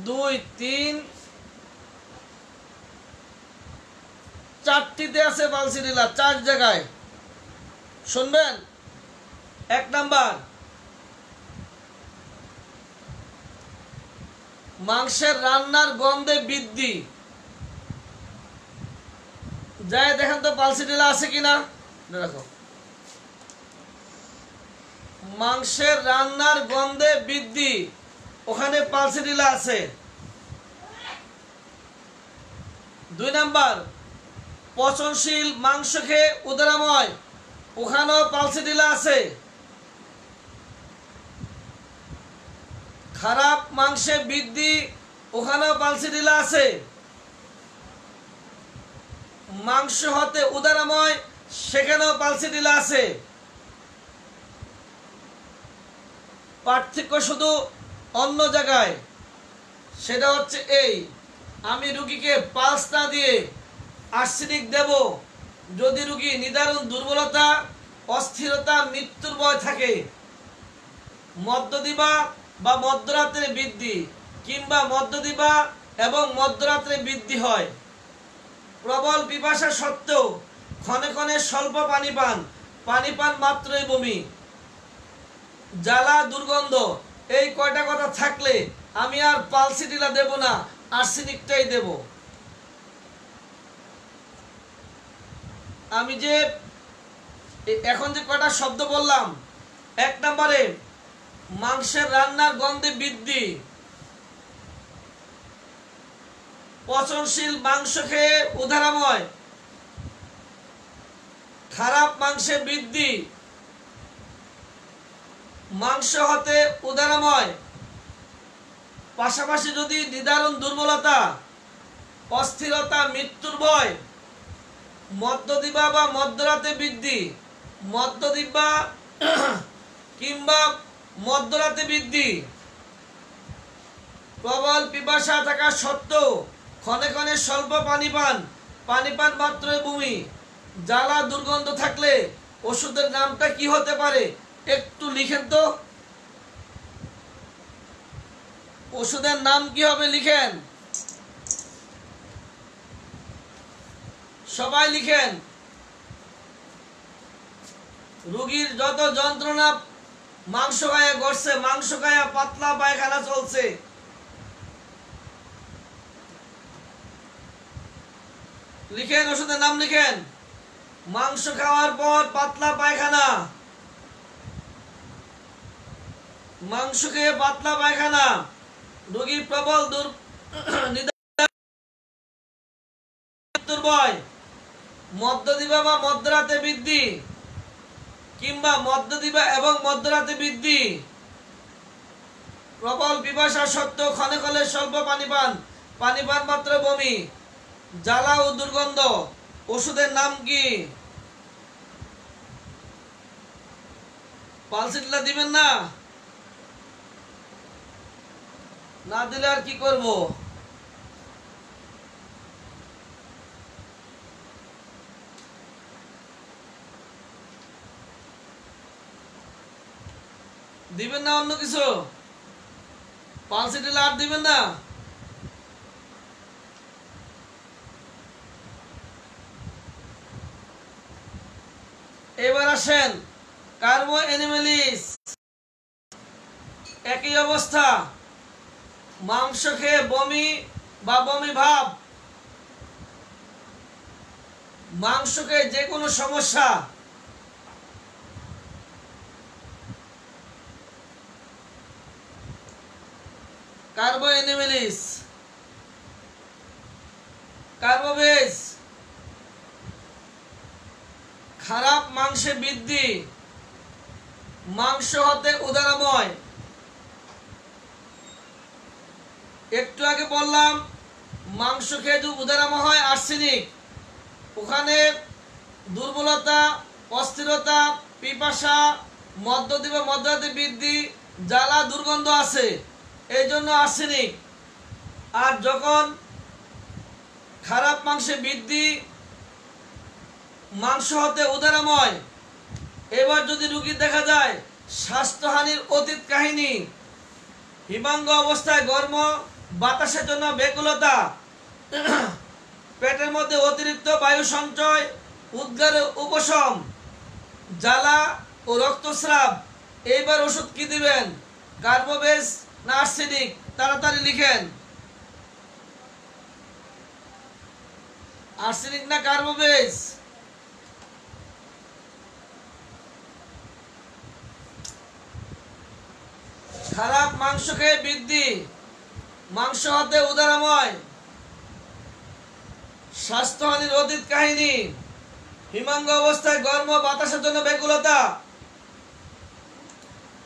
2, 3, 4টিতে আছে পালসিটিলা, 4 জায়গায়। শুনবেন। 1 নাম্বার, মাংসের রান্নার গন্ধে বৃদ্ধি। যাই দেখেন তো পালসিটিলা আছে কিনা। দেখো, মাংসের রান্নার গন্ধে বৃদ্ধি, ওখানে পালসিটিলা আছে। 2 নাম্বার, পচনশীল মাংস খেয়ে উদরাময়, ওখানেও পালসিটিলা আছে। খারাপ মাংসে বৃদ্ধি, ওখানেও পালসিটিলা আছে। মাংস হতে উদরাময়, সেখানেও পালসিটিলা আছে। পার্থক্য শুধু অন্য জায়গায়, সেটা হচ্ছে এই, আমি রুগীকে পালস না দিয়ে আর্সেনিক দেব যদি রুগী নিদারুণ দুর্বলতা, অস্থিরতা, মৃত্যুর ভয় থাকে, মধ্যদিবা বা মধ্যরাত্রে বৃদ্ধি, কিংবা মধ্যদিবা এবং মধ্যরাত্রে বৃদ্ধি হয়, প্রবল পিপাসা সত্ত্বেও ক্ষণে ক্ষণে স্বল্প পানি পান মাত্রই বমি, জ্বালা, দুর্গন্ধ, এই কয়টা কথা থাকলে আমি আর পালসিটিলা দেব না, আর্সেনিকটাই দেব। আমি যে এখন যে কয়টা শব্দ বললাম, 1 নম্বরে মাংসের রান্নার গন্ধে বৃদ্ধি, পচনশীল মাংস খেয়ে উদরাময়, খারাপ মাংসে বৃদ্ধি, মাংস হতে উদরাময়, পাশাপাশি যদি নিদারুণ দুর্বলতা, অস্থিরতা, মৃত্যুর ভয়, মধ্যদিবা বা মধ্যরাতে বৃদ্ধি, মধ্যদিবা কিংবা মধ্যরাতে বৃদ্ধি, প্রবল পিপাসা থাকা সত্ত্বেও ক্ষণে ক্ষণে স্বল্প পানি পান মাত্রই বমি, জ্বালা, দুর্গন্ধ থাকলে ওষুধের নামটা কি হতে পারে একটু লিখেন তো। ওষুধের নাম কি হবে লিখেন, সবাই লিখেন। রোগীর যত যন্ত্রণা, মাংস খায়া গড়ছে, মাংস খায়া পাতলা পায়খানা চলছে, লিখেন ওষুধের নাম লিখেন। মাংস খাওয়ার পর পাতলা পায়খানা, মাংস খেয়ে পাতলা পায়খানা, রোগীর প্রবল দুর্বয়, মধ্যদিবা বা মধ্যরাতে বৃদ্ধি কিংবা মধ্যদিবা এবং মধ্যরাতে বৃদ্ধি, প্রবল পিপাসা সত্ত্বেও ক্ষণে ক্ষণে স্বল্প পানি পান মাত্র বমি, জ্বালা ও দুর্গন্ধ। ওষুধের নাম কি? পালসিটলা দিবেন না? না দিলে আর কি করব? দিবেন না অন্য কিছু? পালসিটলা আর দিবেন না? এবার আসেন কার্বো অ্যানিমেলিস, একই অবস্থা, মাংস খেয়ে বমি বা বমি ভাব, মাংস খেয়ে যে কোনো সমস্যা, কার্বো অ্যানিমেলিস। কার্বোবেজ, খারাপ মাংসে বৃদ্ধি, মাংস হতে উদারময়। একটু আগে বললাম মাংস খেয়ে যদি উদারময় হয় আর্সেনিক, ওখানে দুর্বলতা, অস্থিরতা, পিপাসা, মধ্যদিবা মধ্যরাতে বৃদ্ধি, জ্বালা দুর্গন্ধ আছে, এই জন্য আর্সেনিক। আর যখন খারাপ মাংসে বৃদ্ধি, মাংস হতে উদারময়, এবার যদি রোগীর দেখা যায় স্বাস্থ্যহানির অতীত কাহিনী, হিমাঙ্গ অবস্থায় গর্ম, বাতাসের জন্য ব্যাকুলতা, পেটের মধ্যে অতিরিক্ত বায়ু সঞ্চয়, উদ্গারের উপশম, জ্বালা ও রক্তস্রাব, এইবার ওষুধ কি দিবেন? কার্বোবেজ না আর্সেনিক? তাড়াতাড়ি লিখেন। আর্সেনিক না কার্বোবেজ? খারাপ মাংস খেয়ে বৃদ্ধি, মাংস হতে উদারময়, স্বাস্থ্যহানির অতীত কাহিনী, হিমাঙ্গ অবস্থায় গর্ম, বাতাসের জন্য ব্যাকুলতা,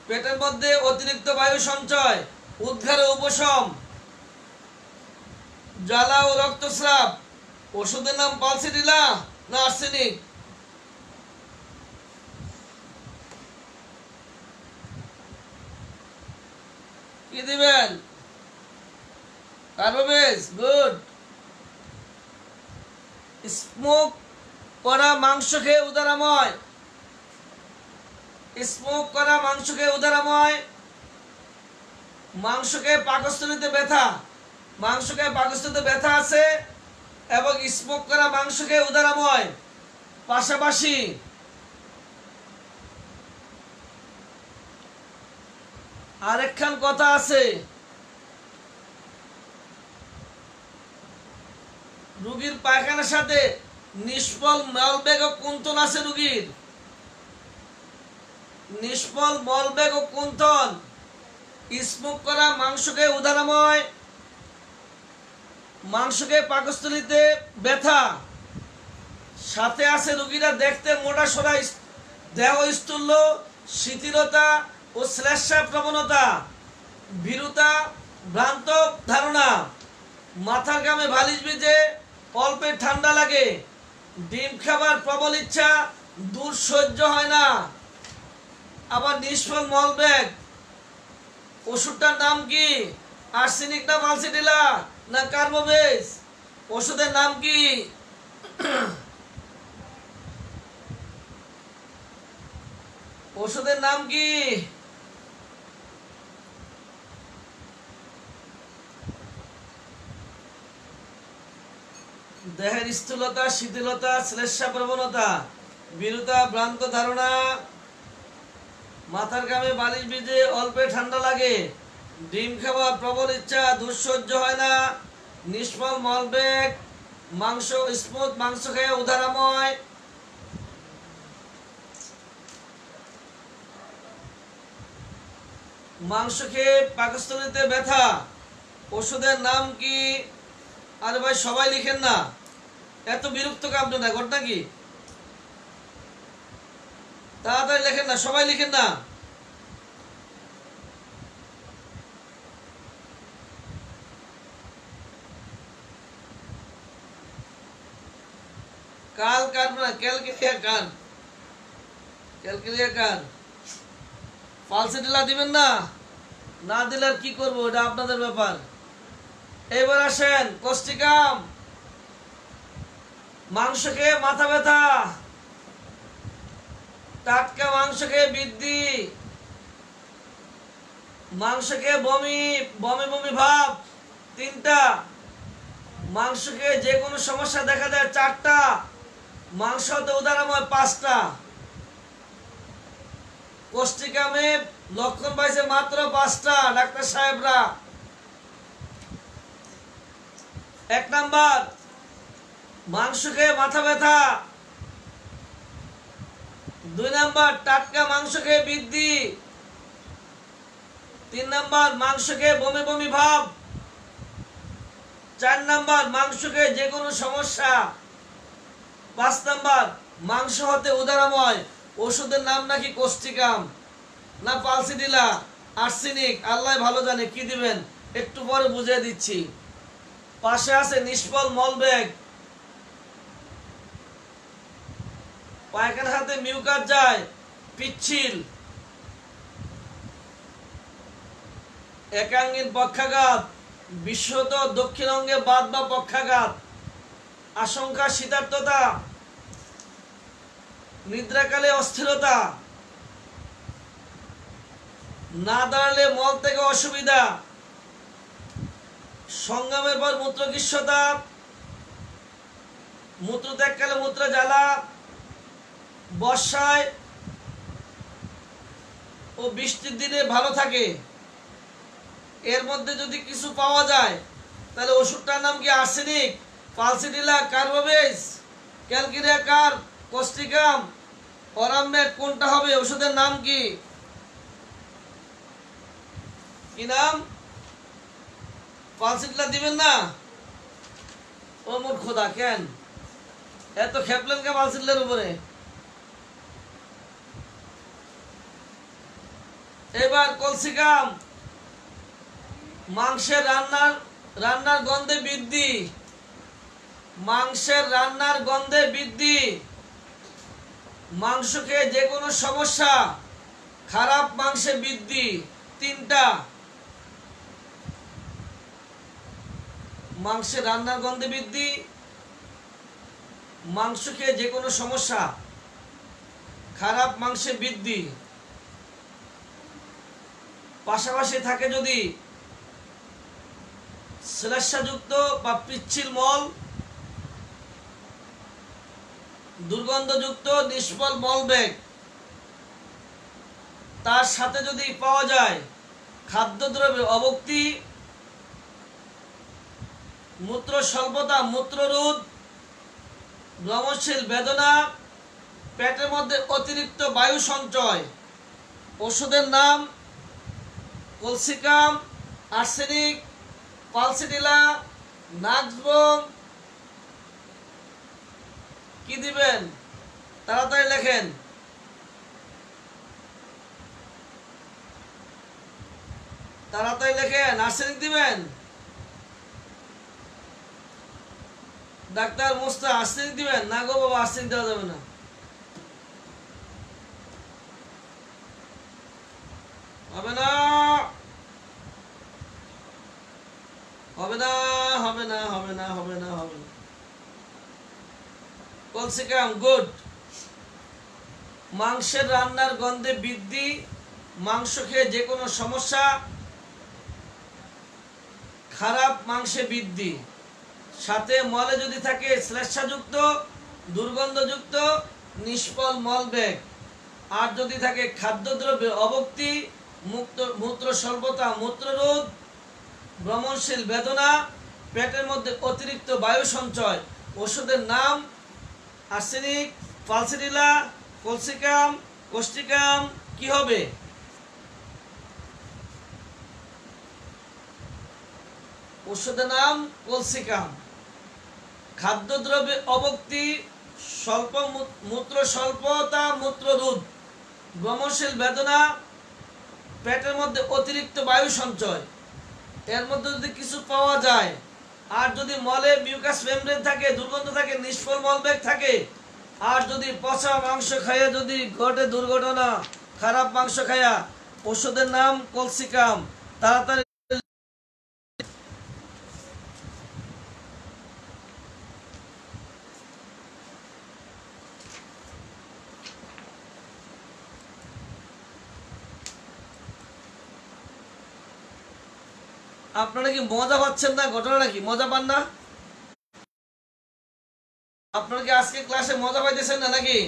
পেটের মধ্যে অতিরিক্ত বায়ু সঞ্চয়, উদ্গারে উপশম, জ্বালা ও রক্তস্রাব। ওষুধের নাম পালসিটিলা না আর্সেনিক? কি দিবেন? কার্বোবেজ, গুড। স্মোক করা মাংস খেয়ে উদারময়, স্মোক করা মাংস খেয়ে উদারময়, মাংস খেয়ে পাকস্থলীতে ব্যথা, মাংস খেয়ে পাকস্থলীতে ব্যথা আছে এবং স্মোক করা মাংস খেয়ে উদারময়। পাশাপাশি আরেকখান কথা আছে, রোগীর পায়খানার সাথে নিষ্ফল মলবেগ ও কুন্তন আছে, রোগীর নিষ্ফল মলবেগ ও কুন্তন, স্মোক করা মাংস খেয়ে উদারময়, মাংস খেয়ে পাকস্থলীতে ব্যথা, সাথে আছে রোগীরা দেখতে মোটা সোটা, দেহ স্থূল, শিথিলতা ও শ্লেষ্মা প্রবণতা, ভীরুতা, ভ্রান্ত ধারণা, মাথার ঘামে বালিশ ভিজে, অল্পে ঠান্ডা লাগে, ডিম খাবার প্রবল ইচ্ছা, দূর সহ্য হয় না, আবার নিষ্ফল মলবেগ। ওষুধটার নাম কি? আর্সেনিক না পালসিটিলা না কার্বোবেজ? ওষুধের নাম কি? ওষুধের নাম কি? দেহের স্থূলতা, শিথিলতা, শ্লেষ্মা প্রবণতা, বিরুতা, ভ্রান্ত ধারণা, মাথার ঘামে বালিশ ভিজে, অল্পে ঠান্ডা লাগে, ডিম খাওয়ার প্রবল ইচ্ছা, দুঃসহ্য হয় না, নিষ্ফল মলবেগ, মাংস স্মুথ, মাংস খেয়ে উদারাময়, মাংস খেয়ে পাকস্থলীতে ব্যথা, ওষুধের নাম কি? আরে ভাই সবাই লিখেন না, এত বিরক্ত কাম না, ঘটনা কি? তাড়াতাড়ি লেখেন না, সবাই লিখেন না। কাল কাটবে না, ক্যালকেলিয়া কান, ক্যালকেলিয়া কান। ফালসিডিলা দিবেন না, না দিলে আর কি করবো, এটা আপনাদের ব্যাপার। এবার আসেন কোষ্ঠিকাম, মাংস খেয়ে মাথা ব্যথা, টাটকা মাংস খেয়ে বৃদ্ধি, মাংস খেয়ে বমি, বমি বমি ভাব 3টা, মাংস খেয়ে যে কোনো সমস্যা দেখা যায় 4টা, মাংস হতে উদারাময় 5টা। কোষ্ঠিকামে লক্ষণ পাইছে মাত্র 5টা ডাক্তার সাহেবরা। 1 নাম্বার মাংস খেয়ে মাথা ব্যথা, 2 নাম্বার টাটকা মাংস খেয়ে বৃদ্ধি, 3 নাম্বার মাংস খেয়ে বমি বমি ভাব, 4 নাম্বার মাংস খেয়ে যে কোনো সমস্যা, 5 নাম্বার মাংস হতে উদারাময়। ওষুধের নাম নাকি কোষ্ঠিকাম না পালসিডিলা, আর্সেনিক, আল্লাহ ভালো জানে কি দিবেন, একটু পরে বুঝিয়ে দিচ্ছি। পাশে আছে নিষ্ফল মলবেগ, পায়খানা হাতে মিউকাস যায়, পিচ্ছিল, একাঙ্গিন পক্ষাঘাত, বিশেষত দক্ষিণ অঙ্গে বাত বা পক্ষাঘাত, আশঙ্কা শীতার্ততা, নিদ্রাকালে অস্থিরতা, না দাঁড়ালে মল থেকে অসুবিধা, সংগ্রামের পর মূত্রকৃষ্ণতা, মূত্র ত্যাগকালে মূত্র জ্বালা, বর্ষায় ও বৃষ্টির দিনে ভালো থাকে। এর মধ্যে যদি কিছু পাওয়া যায় তাহলে ওষুধটার নাম কি? আর্সেনিক, পালসিডিলা, কার্বোবেজ, ক্যালকেলিয়া কার, কোষ্ঠিকাম, অরামমেট, কোনটা হবে? ওষুধের নাম কি? কি নাম? পালসিডিলা দিবেন না? ও মোর খোদা, কেন এত খেপলেন কে পালসিডিলার উপরে? এবার কলসিকাম, মাংসের রান্নার গন্ধে বৃদ্ধি, মাংসের রান্নার গন্ধে বৃদ্ধি, মাংস খেয়ে যে কোনো সমস্যা, খারাপ মাংসে বৃদ্ধি 3টা। মাংসের রান্নার গন্ধে বৃদ্ধি, মাংস খেয়ে যে কোনো সমস্যা, খারাপ মাংসে বৃদ্ধি, পাশাপাশি থাকে যদি শ্লেষ্মাযুক্ত বা পিচ্ছিল মল, দুর্গন্ধযুক্ত নিষ্ফল মলবেগ, তার সাথে যদি পাওয়া যায় খাদ্যদ্রব্যের অভুক্তি, মূত্র স্বল্পতা, মূত্ররোধ, ভ্রমশীল বেদনা, পেটের মধ্যে অতিরিক্ত বায়ু সঞ্চয়। ওষুধের নাম কলসিকাম, আর্সেনিক, পালসিডিলা, নাক্সবোম। কি দিবেন? তাড়াতাড়ি লেখেন। তাড়াতাড়ি লেখেন। আর্সেনিক দিবেন? ডাক্তার মোস্তা আর্সেনিক দিবেন? না গো বাবা, আর্সেনিক দেওয়া যাবে না। হবে না, হবে না, হবে না, হবে না, হবে না, হবে না। কলসিকাম গুড। মাংসের রান্নার গন্ধে বৃদ্ধি, মাংস খেয়ে যে কোনো সমস্যা, খারাপ মাংসে বৃদ্ধি, সাথে মলে যদি থাকে শ্লেষ্মাযুক্ত দুর্গন্ধযুক্ত নিষ্ফল মলবেগ, আর যদি থাকে খাদ্যদ্রব্যের অবক্তি, মূত্র স্বল্পতা, মূত্ররোধ, ভ্রমণশীল বেদনা, পেটের মধ্যে অতিরিক্ত বায়ু সঞ্চয়। ওষুধের নাম আর্সেনিক, ফালসিডিলা, কলসিকাম, কোস্টিকাম। কি হবে? ওষুধের নাম কলসিকাম। খাদ্যদ্রব্যের অবক্তি, স্বল্প মূত্র স্বল্পতা, মূত্ররোধ, ভ্রমণশীল বেদনা, পেটের মধ্যে অতিরিক্ত বায়ু সঞ্চয়। এর মধ্যে যদি কিছু পাওয়া যায়, আর যদি মলে মিউকাস মেমব্রেন থাকে, দুর্গন্ধ থাকে, নিষ্ফল মলবেগ থাকে, আর যদি পচা মাংস খাইয়া যদি ঘটে দুর্ঘটনা, খারাপ মাংস খাইয়া, ওষুধের নাম কলসিকাম। তাড়াতাড়ি আপনারা কি মজা পাচ্ছেন না? ঘটনা নাকি মজা পান না? আপনারা কি আজকে ক্লাসে মজা পাইতেছেন না নাকি?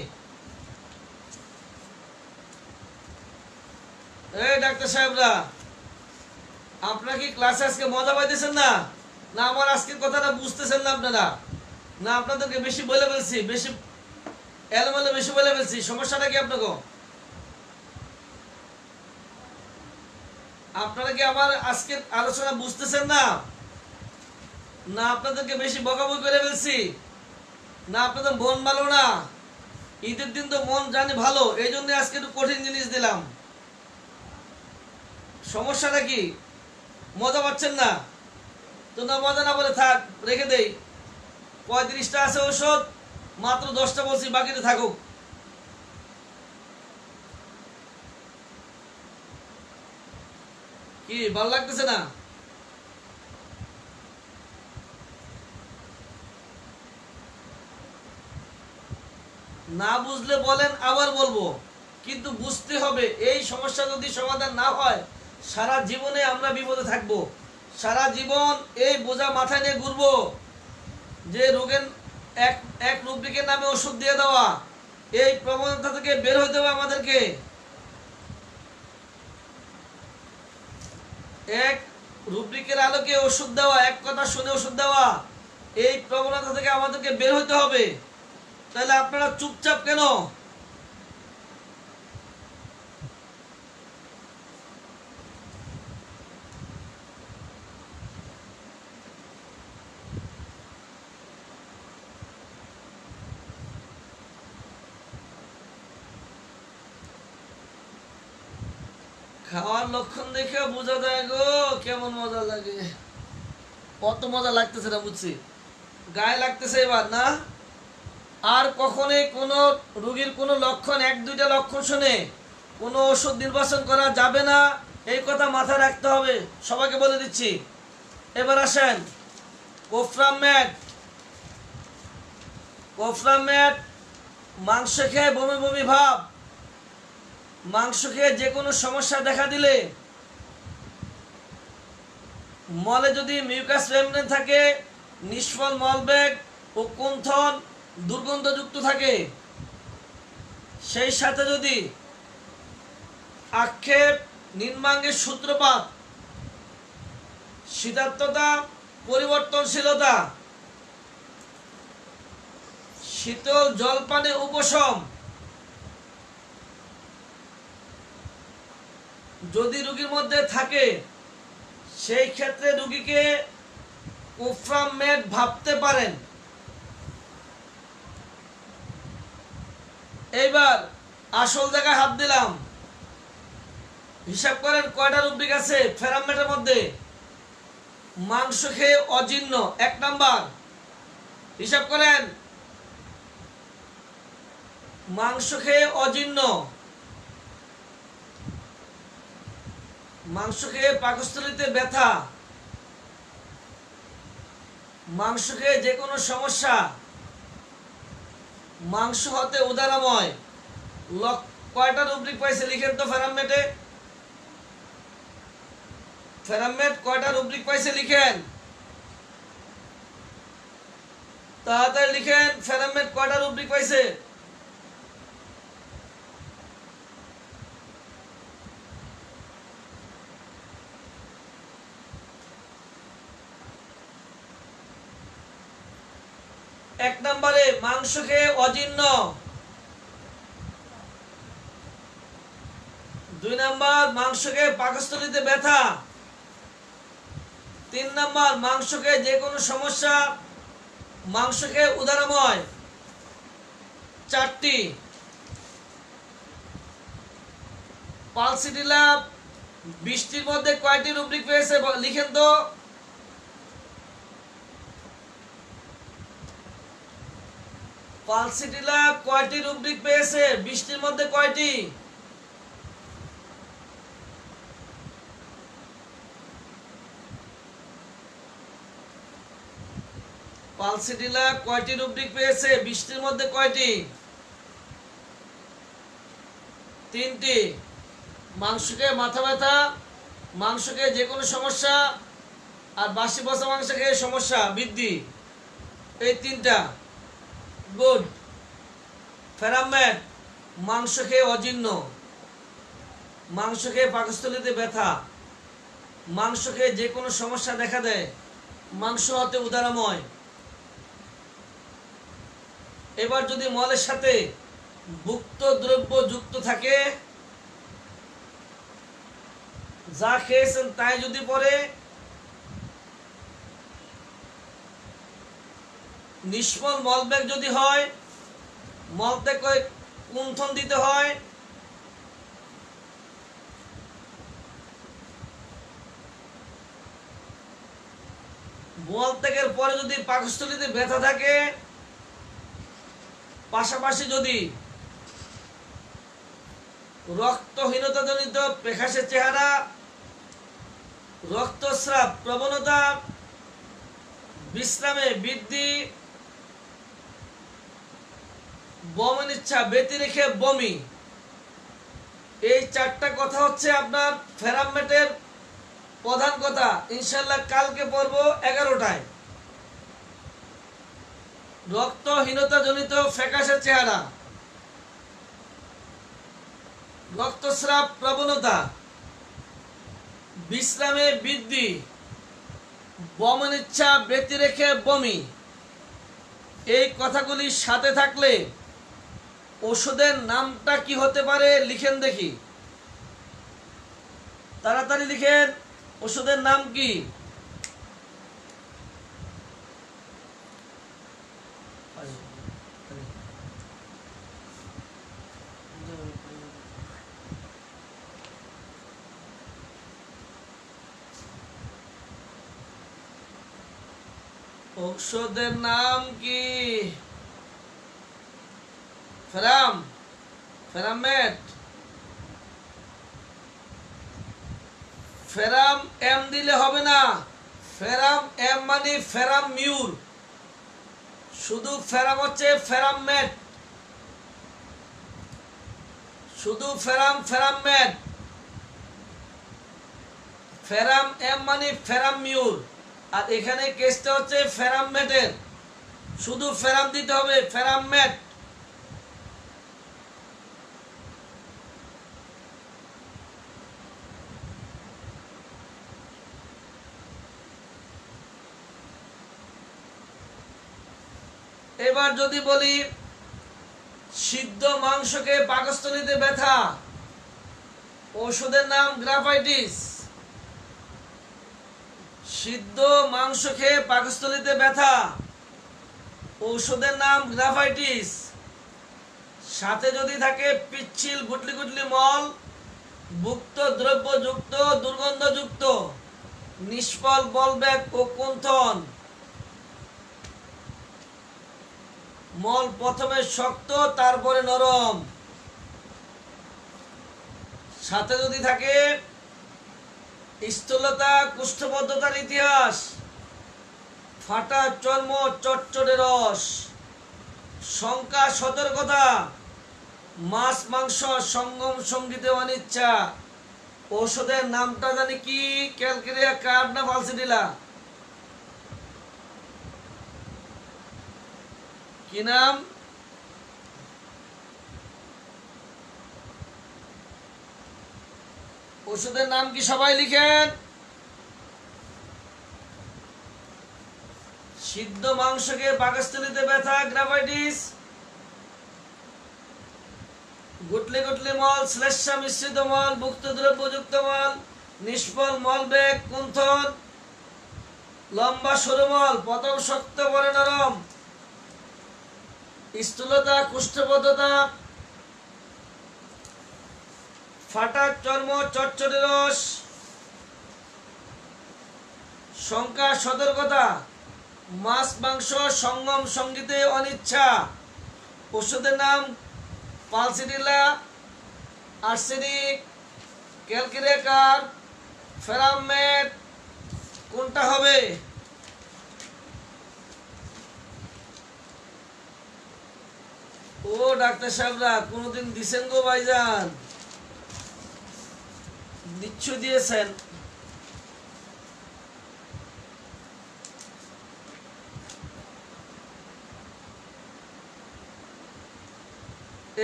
এই ডাক্তার সাহেবরা, আপনারা কি ক্লাসে আজকে মজা পাইতেছেন না? না আমার আজকের কথাটা বুঝতেছেন না আপনারা? না আপনাদেরকে বেশি বলে ফেলছি, বেশি এলোমেলো বেশি বলে ফেলছি? সমস্যাটা কি আপনাকে? আপনারা কি আমার আজকের আলোচনা বুঝতেছেন না? না আপনাদেরকে বেশি বকাবকি করে ফেলছি? না আপনাদের মন ভালো না? ঈদের দিন তো মন জানি ভালো, এই জন্য আজকে একটু কঠিন জিনিস দিলাম। সমস্যাটা কি? মজা পাচ্ছেন না তো? না মজা না বলে থাক, রেখে দেই। 35টা আছে ওষুধ, মাত্র 10টা বলছি, বাকিটা থাকুক। কি ভালো লাগতেছে না? না বুঝলে বলেন, আবার বলবো, কিন্তু বুঝতে হবে। এই সমস্যা যদি সমাধান না হয়, সারা জীবনে আমরা বিপদে থাকবো। সারা জীবন এই বোঝা মাথায় নিয়ে ঘুরবো যে রোগের এক রুব্রিকের নামে ওষুধ দিয়ে দেওয়া। এই প্রবণতা থেকে বের হইতে হবে আমাদেরকে। এক রুব্রিকের আলোকে ওষুধ দেওয়া, এক কথা শুনে ওষুধ দেওয়া, এই প্রবণতা থেকে আমাদেরকে বের হইতে হবে। তাহলে আপনারা চুপচাপ কেন? খাওয়ার লক্ষণ দেখে বোঝা যায় গো কেমন মজা লাগে। কত মজা লাগতেছে না বুঝছি, গায়ে লাগতেছে এবার না? আর কখনোই কোনো রোগীর কোনো লক্ষণ, 1-2টা লক্ষণ শুনে কোনো ওষুধ নির্বাচন করা যাবে না, এই কথা মাথায় রাখতে হবে। সবাইকে বলে দিচ্ছি। এবার আসেন, কোফ্রামেট মাংস খেয়ে বমি বমি ভাব, মাংস খেয়ে যে কোনো সমস্যা দেখা দিলে, মলে যদি মিউকাস মেমব্রেন থাকে, নিষ্ফল মলবেগ ও কুণ্ঠন দুর্গন্ধযুক্ত থাকে, সেই সাথে যদি আক্ষেপ, নিম্নাঙ্গের সূত্রপাত, শীতার্ততা, পরিবর্তনশীলতা, শীতল জলপানে উপশম যদি রোগীর মধ্যে থাকে, সেই ক্ষেত্রে রোগীকে কোফ্রামেট ভাবতে পারেন। এইবার আসল জায়গায় হাত দিলাম। হিসাব করেন কয়টা রুব্রিক আছে ফেরামেটের মধ্যে? মাংস খেয়ে অজীর্ণ 1 নাম্বার। হিসাব করেন, মাংস খেয়ে অজীর্ণ, মাংস খেয়ে পাকস্থলীতে ব্যথা, মাংস খেয়ে যে কোনো সমস্যা, মাংস হতে উদারাময়। কয়টা রুব্রিক পাইছে লিখেন তো ফেরামেটে? ফেরামেট কয়টা রুব্রিক পাইছে লিখেন। তাড়াতাড়ি লিখেন ফেরামেট কয়টা রুব্রিক পাইছে? এক নম্বরে মাংস খেয়ে অজীর্ণ, 2 নম্বর মাংস খেয়ে পাকস্থলীতে ব্যথা, 3 নম্বর মাংস খেয়ে যে কোনো সমস্যা, মাংস খেয়ে উদারময়। 4টি। পালসিটিলা 20টির মধ্যে কয়টি রুব্রিক পেয়েছে লিখেন তো। পালসিটিলা কয়টি রুব্রিক পেয়েছে? 20টির মধ্যে কয়টি? পালসিটিলা কয়টি রুব্রিক পেয়েছে? 20টির মধ্যে কয়টি? 3টি। মাংস খেয়ে মাথা ব্যথা, মাংস খেয়ে যে কোনো সমস্যা, আর বাসি পচা মাংস খেয়ে সমস্যা বৃদ্ধি, এই 3টা। গুড। ফেরামেট মাংস খেয়ে অজীর্ণ, মাংস খেয়ে পাকস্থলীতে ব্যথা, মাংস খেয়ে যে কোনো সমস্যা দেখা দেয়, মাংস হতে উদারময়। এবার যদি মলের সাথে ভুক্ত দ্রব্য যুক্ত থাকে, যা খেয়েছেন তাই যদি পড়ে, নিষ্ফল মলত্যাগ যদি হয়, মলত্যাগ কুণ্ঠন দিতে হয়, মলত্যাগের পরে যদি পাকস্থলীতে ব্যথা থাকে, পাশাপাশি যদি রক্তহীনতাজনিত পেশাসের চেহারা, রক্তস্রাব প্রবণতা, বিশ্রামে বৃদ্ধি, বমির ইচ্ছা ব্যতি রেখে বমি, এই 4টা কথা হচ্ছে আপনার ফেরামেটের প্রধান কথা। ইনশাল্লাহ কালকে পড়ব 11টায়। রক্তহীনতা জনিত ফ্যাকাশে চেহারা, রক্তস্রাব প্রবণতা, বিশ্রামে বৃদ্ধি, বমন ইচ্ছা ব্যতি রেখে বমি, এই কথাগুলির সাথে থাকলে ওষুধের নামটা কি হতে পারে লিখেন দেখি। তাড়াতাড়ি লিখেন, ওষুধের নাম কি? ঔষধের নাম কি? ফেরামেট। ফেরাম এম দিলে হবে না, ফেরাম এম মানে ফেরাম মিউর, শুধু ফেরাম হচ্ছে ফেরামেট, শুধু ফেরামেট। ফেরাম এম মানে ফেরাম মিউর, আর এখানে কেসটা হচ্ছে ফেরামেটের, শুধু ফেরাম দিতে হবে, ফেরামেট। এবার যদি বলি সিদ্ধ মাংসকে পাকস্থলীতে ব্যথা, ওষুধের নাম গ্রাফাইটিস। সিদ্ধ মাংস খেয়ে পাকস্থলীতে ব্যথা, ঔষধের নাম গ্রাফাইটিস। সাথে যদি থাকে পিচ্ছিল গুটলি গুটলি মল, ভুক্ত দ্রব্য যুক্ত, দুর্গন্ধযুক্ত, নিষ্ফল বলব্যাগ ও কুণ্ঠন, মল প্রথমে শক্ত তারপরে নরম, সাথে যদি থাকে স্থূলতা, কুষ্ঠবদ্ধতার ইতিহাস, ফাটা চর্ম, চটচটে রস, শঙ্কা, সতর্কতা, মাছ মাংস সঙ্গম সঙ্গীতে অনিচ্ছা। ঔষধের নামটা জানি কি? ক্যালকেরিয়া কার্ড না ফালসিডিলা? কি নাম? ওষুধের নাম কি সবাই লিখেন? সিদ্ধ মাংসকে পাকস্থলীতে ব্যথা, গ্রাভাইটিস, গুটলি গুটলি মল, শ্লেষ্মা মিশ্রিত মল, ভুক্ত দ্রব্যযুক্ত মল, নিষ্ফল মলবেগ, কুণ্ঠন, লম্বা সরু মল, প্রথম শক্ত পরে নরম, স্থূলতা, কুষ্ঠবদ্ধতা, ফাটা চর্ম, চচ্চড়ি রস, শঙ্কা, সতর্কতা, মাছ মাংস, সঙ্গম সঙ্গীতে অনিচ্ছা। ওষুধের নাম পালসিডিলা, আর্সেনিক, ক্যালকিরেকার, ফেরামেট, কোনটা হবে? ও ডাক্তার সাহেবরা কোনদিন দিছেন গো ভাইজান? নিশ্চয় দিয়েছেন।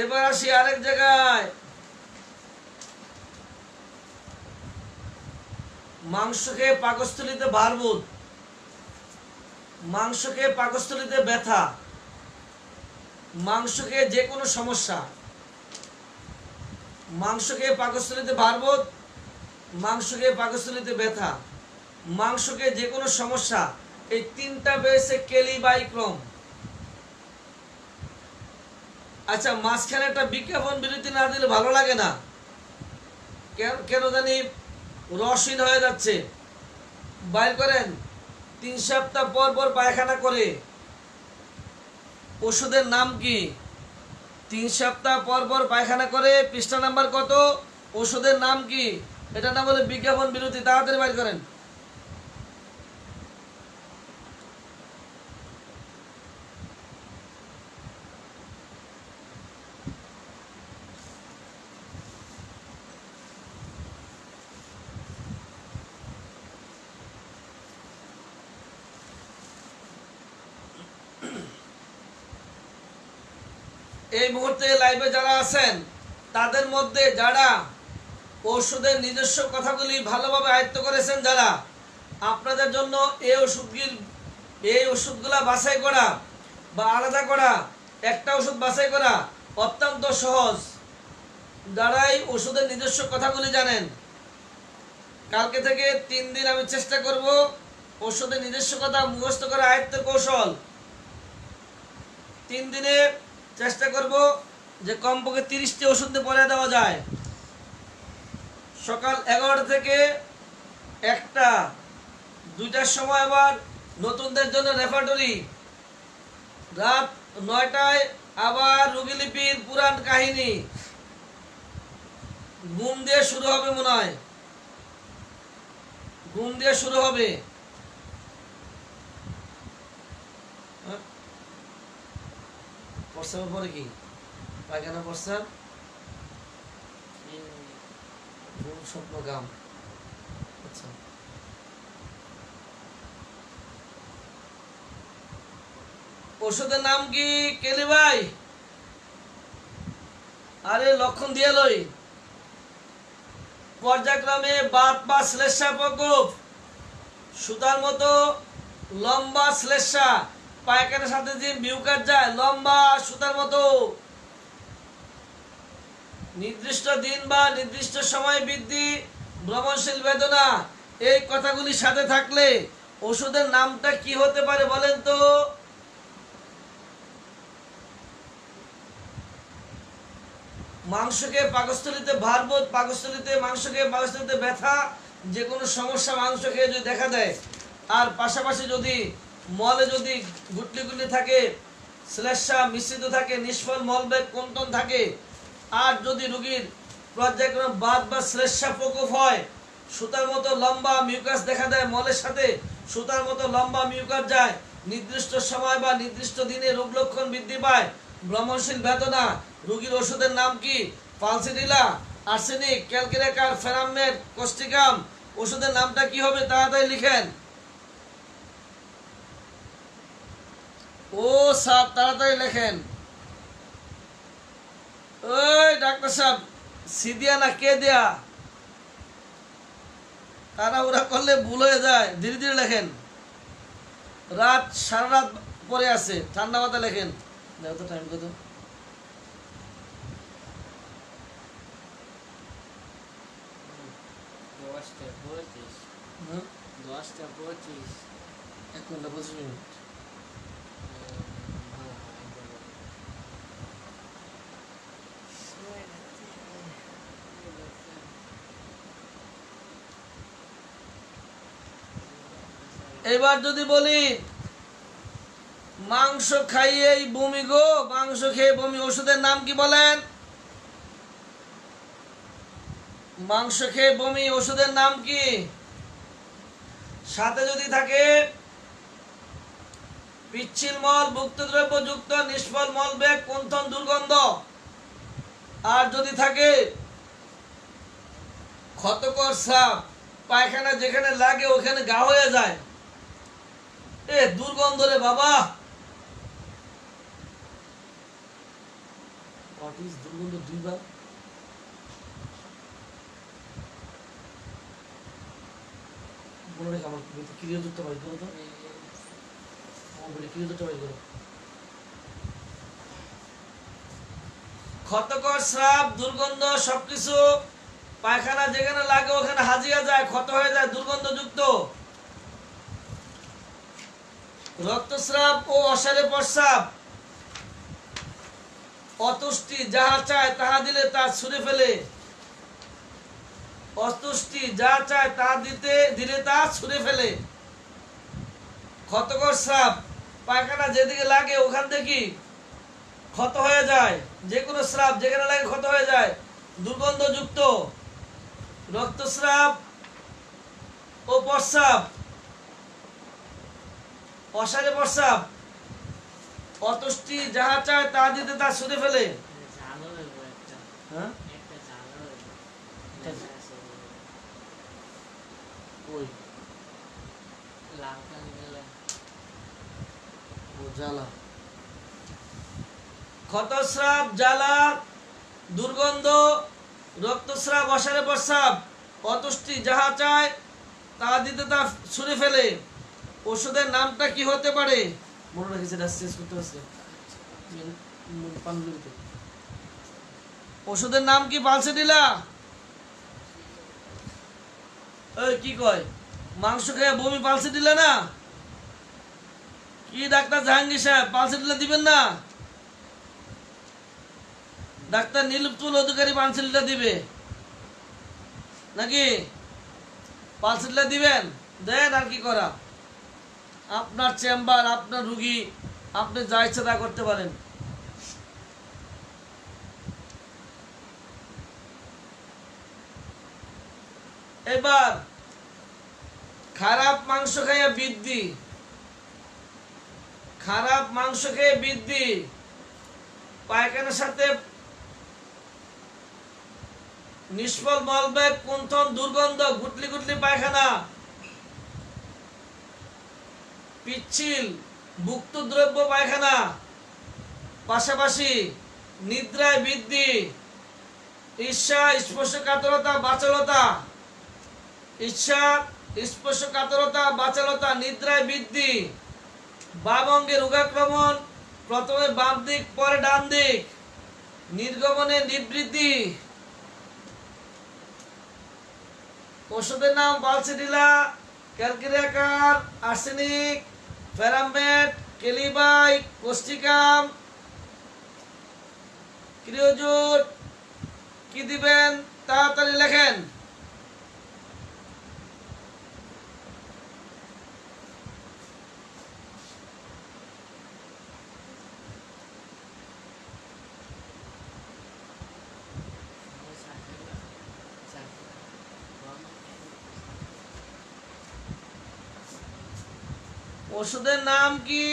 এবার আসি আরেক জায়গায়। মাংসকে পাকস্থলীতে ভারবোধ, মাংসকে পাকস্থলীতে ব্যথা, মাংসকে যে কোনো সমস্যা, মাংসকে পাকস্থলীতে ভারবোধ, মাংসকে পাকস্থলীতে ব্যথা, মাংসকে যে কোনো সমস্যা, এই তিনটা পেয়েছে কেলিবাইক্রম। আচ্ছা, মাঝখানে একটা বিজ্ঞাপন বিরতি না দিলে ভালো লাগে না, কেন জানি রসহীন হয়ে যাচ্ছে। বাইর করেন, 3 সপ্তাহ পর পর পায়খানা করে। ওষুধের নাম কি? 3 সপ্তাহ পর পর পায়খানা করে, পৃষ্ঠা নাম্বার কত? ওষুধের নাম কি? এটা না বলে বিজ্ঞাপন বিরতি, তাড়াতাড়ি বাইর করেন। এই মুহূর্তে লাইভে যারা আছেন তাদের মধ্যে যারা ওষুধের নিজস্ব কথাগুলি ভালোভাবে আয়ত্ত করেছেন, যারা আপনাদের জন্য এই ওষুধগুলা বাছাই করা বা আলাদা করা, একটা ওষুধ বাছাই করা অত্যন্ত সহজ। যারাই ওষুধের নিজস্ব কথাগুলি জানেন, কালকে থেকে 3 দিন আমি চেষ্টা করব ওষুধের নিজস্ব কথা মুখস্থ করা, আয়ত্তের কৌশল। 3 দিনে চেষ্টা করব যে কমপক্ষে 30টি ওষুধ পরে দেওয়া যায়। সকাল 11টা থেকে 1টা, 2টার সময় আবার নতুনদের জন্য রেফার্টরি, রাত 9টায় আবার রোগীলিপির পুরাণ কাহিনী। ঘুম দিয়ে শুরু হবে, মনে হয় ঘুম দিয়ে শুরু হবে। প্রস্রাবের পরে কি পায়খানা, প্রস্রাব, ঘুম, স্বপ্ন, গাম। আচ্ছা, ওষুধের নাম কি কেলি ভাই? আরে লক্ষণ দিয়ে লই। পর্যায়ক্রমে বাত বা শ্লেষ্মা প্রকোপ, সুতার মতো লম্বা শ্লেষ্মা, পায়খানার সাথে যে মিউকাস যায় লম্বা সুতার মতো, নির্দিষ্ট দিন বা নির্দিষ্ট সময় বৃদ্ধি, ভ্রমণশীল বেদনা, এই কথাগুলি সাথে থাকলে ওষুধের নামটা কি হতে পারে বলেন তো? মাংসকে পাকস্থলীতে ভারবোধ, পাকস্থলীতে মাংসকে পাকস্থলীতে ব্যথা, যে কোনো সমস্যা মাংস খেয়ে যদি দেখা দেয়, আর পাশাপাশি যদি মলে যদি গুটলি গুটলি থাকে, শ্লেষ্মা মিশ্রিত থাকে, নিষ্ফল মলবেগ, কুণ্ঠন থাকে, আর যদি রোগীর পর্যায়ক্রমে বাত বা শ্লেষ্মা প্রকোপ হয়, সুতার মতো লম্বা মিউকাস দেখা দেয়, মলের সাথে সুতার মতো লম্বা মিউকাস যায়, নির্দিষ্ট সময় বা নির্দিষ্ট দিনে রোগ লক্ষণ বৃদ্ধি পায়, ভ্রমণশীল বেদনা, রোগীর ওষুধের নাম কি? পালসিডিলা, আর্সেনিক, ক্যালকিরেকার, ফেরামেট, কোস্টিকাম। ওষুধের নামটা কি হবে? তাড়াতাড়ি লিখেন। ও সাহেব তাড়াতাড়ি লেখেন। ওই ডাক্তার সাহেব, সি দিয়া না কে দেয়া? তাড়াহুড়া করলে ভুল হয়ে যায়, ধীরে ধীরে লেখেন। রাত সারা রাত পরে আছে, ঠান্ডা মাথা লেখেন। দেখো তো টাইম কত। 10:25 হুম, 10:25 1 ঘন্টা 25 মিনিট। এবার যদি বলি মাংস খাইয়েই বমি গো, মাংস খেয়ে বমি, ওষুধের নাম কি বলেন? মাংস খেয়ে বমি, ওষুধের নাম কি? সাথে যদি থাকে পিচ্ছিল মল, ভুক্তদ্রব্য যুক্ত নিষ্ফল মল বেগ, কুণ্ঠন, দুর্গন্ধ, আর যদি থাকে ক্ষতকর সাপ, পায়খানা যেখানে লাগে ওখানে গা হয়ে যায়, এ দুর্গন্ধ রে বাবা। হোয়াট ইজ দুর্গন্ধ? দুইবার মনে রেখে আমার ক্রিয়া যুক্ত বাড়ি করো তো, আমার বলি ক্রিয়া যুক্ত বাড়ি করো। ক্ষতকর স্রাব, দুর্গন্ধ, সবকিছু পায়খানা যেখানে লাগে ওখানে হাজিয়া যায়, ক্ষত হয়ে যায়, দুর্গন্ধযুক্ত। রক্তস্রাব ও অসারে প্রস্রাব, অতুষ্টি, যাহা চায় তাহা দিলে তা ছুঁড়ে ফেলে, অতুষ্টি যা চায় তা দিলে তা ছুঁড়ে ফেলে। ক্ষতকর স্রাব, পায়খানা যেদিকে লাগে ওখান থেকে ক্ষত হয়ে যায়, যে কোনো স্রাব যেখানে লাগে ক্ষত হয়ে যায়, দুর্গন্ধযুক্ত। রক্তস্রাব ও প্রস্রাব, অসারে প্রস্রাব, অতুষ্টি যাহা চায় তা দিতে তা ছুঁড়ে ফেলে। হ্যাঁ, ওই জ্বালা, ক্ষতস্রাব, জ্বালা, দুর্গন্ধ, রক্তস্রাব, অসারে প্রস্রাব, অতুষ্টি যাহা চায় তা দিতে তা ছুঁড়ে ফেলে। ওষুধের নামটা কি হতে পারে? মনে রাখিস, এটা শেষ করতে হচ্ছে। ওষুধের নাম কি? পালসে দিলা? ওই কি কয়, মাংস খেয়ে বমি পালসে দিলে না? কি ডাক্তার জাহাঙ্গীর সাহেব, পালসে দিলে দিবেন না? ডাক্তার নীলুপ্তুল অধিকারী পালসিলটা দিবে নাকি? পালসিলটা দিবেন, দেন, আর কি করা। আপনার চেম্বার, আপনার রুগী, আপনি যা ইচ্ছা তা করতে পারেন। এবার খারাপ মাংস খাইয়া বৃদ্ধি, খারাপ মাংস খেয়ে বৃদ্ধি, পায়খানার সাথে নিষ্ফল মলবেগ, কুণ্ঠন, দুর্গন্ধ, গুটলি গুটলি পায়খানা, পিচ্ছিল ভুক্তদ্রব্য পায়খানা, পাশাপাশি নিদ্রায় বৃদ্ধি, ঈর্ষা, স্পর্শকাতরতা, বাচালতা, ঈর্ষা, স্পর্শকাতরতা, বাচালতা, নিদ্রায় বৃদ্ধি, বাম অঙ্গের রোগাক্রমণ, প্রথমে বাম দিক পরে ডান দিক, নির্গমনে নিবৃত্তি। ওষুধের নাম বালসিডিলা, ক্যালকিরিয়াকার, আর্সেনিক, ফেরামেট, কেলিবাই, কোস্টিকাম, ক্রিওজুট। কি দিবেন তাড়াতাড়ি লেখেন। ওষুধের নাম কি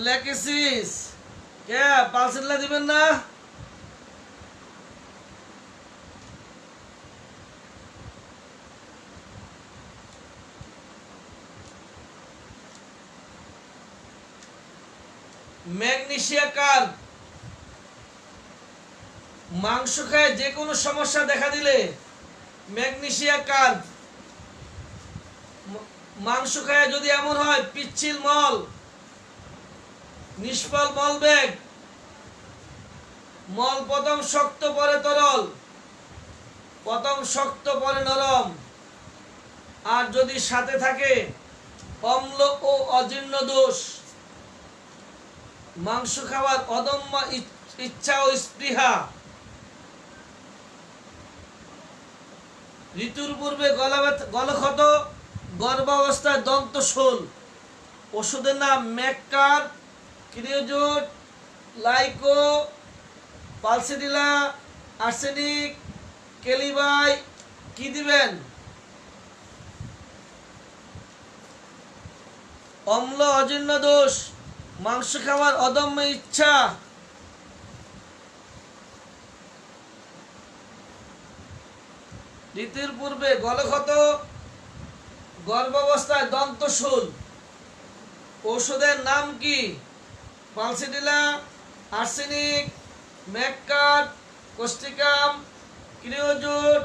লেখেছিস? কে পালসিল্লা দিবেন না? Magnesia carb. মাংস খায় যে কোনো সমস্যা দেখা দিলে ম্যাগনেসিয়া কার্ব। মাংস খায় যদি এমন হয় পিচ্ছিল মল, নিষ্ফল মলবেগ, মল প্রথম শক্ত পরে তরল, প্রথম শক্ত পরে নরম, আর যদি সাথে থাকে অম্ল ও অজীর্ণ দোষ, মাংস খাওয়ার অদম্য ইচ্ছা ও স্পৃহা, ঋতুর পূর্বে গলক্ষত, গর্ভাবস্থায় দন্তশূল। ওষুধের নাম ম্যাককার, ক্রিওজোট, লাইকো, পালসিডিলা, আর্সেনিক, কেলিবাই। কি দিবেন? অম্ল অজীর্ণ দোষ, মাংস খাওয়ার অদম্য ইচ্ছা, ঋতুর পূর্বে গলক্ষত, গর্ভাবস্থায় দন্তশূল। ঔষধের নাম কি? পালসিডিলা, আর্সেনিক, ম্যাককাট, কোস্টিকাম, ক্রিওজোট,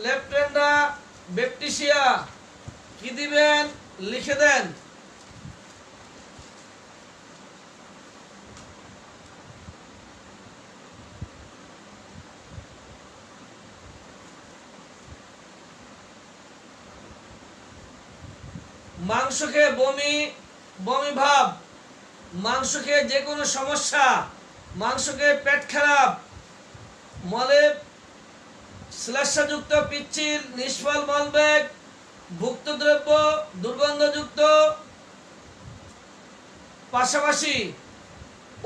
লেপটেন্ডা, ব্যাপটিসিয়া। কি দিবেন? লিখে দেন। মাংস খেয়ে বমি, বমি ভাব, মাংস খেয়ে যে কোনো সমস্যা, মাংস খেয়ে পেট খারাপ, মলে শ্লেষ্মাযুক্ত পিচ্ছিল, নিষ্ফল মলবেগ, ভুক্ত দ্রব্য, দুর্গন্ধযুক্ত, পাশাপাশি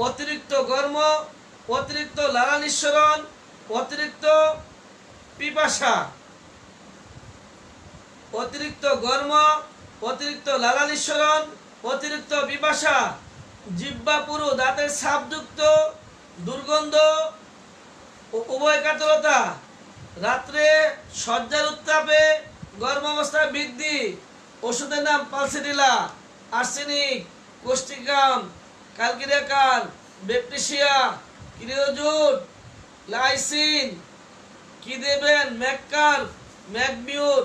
অতিরিক্ত গর্ম, অতিরিক্ত লালা নিঃসরণ, অতিরিক্ত পিপাসা, অতিরিক্ত গর্ম, অতিরিক্ত লালা নিঃসরণ, অতিরিক্ত পিপাসা, জিহ্বা পুরু, দাঁতের ছাপযুক্ত, দুর্গন্ধ ও উভয় কাতরতা, রাত্রে শয্যার উত্তাপে গর্ভাবস্থায় বৃদ্ধি। ওষুধের নাম পালসিডিলা, arsenic, Causticum, ক্যালকিরিয়াকার, baptisia, creosote, lysine. কি দেবেন? ম্যাককার, ম্যাকমিউর,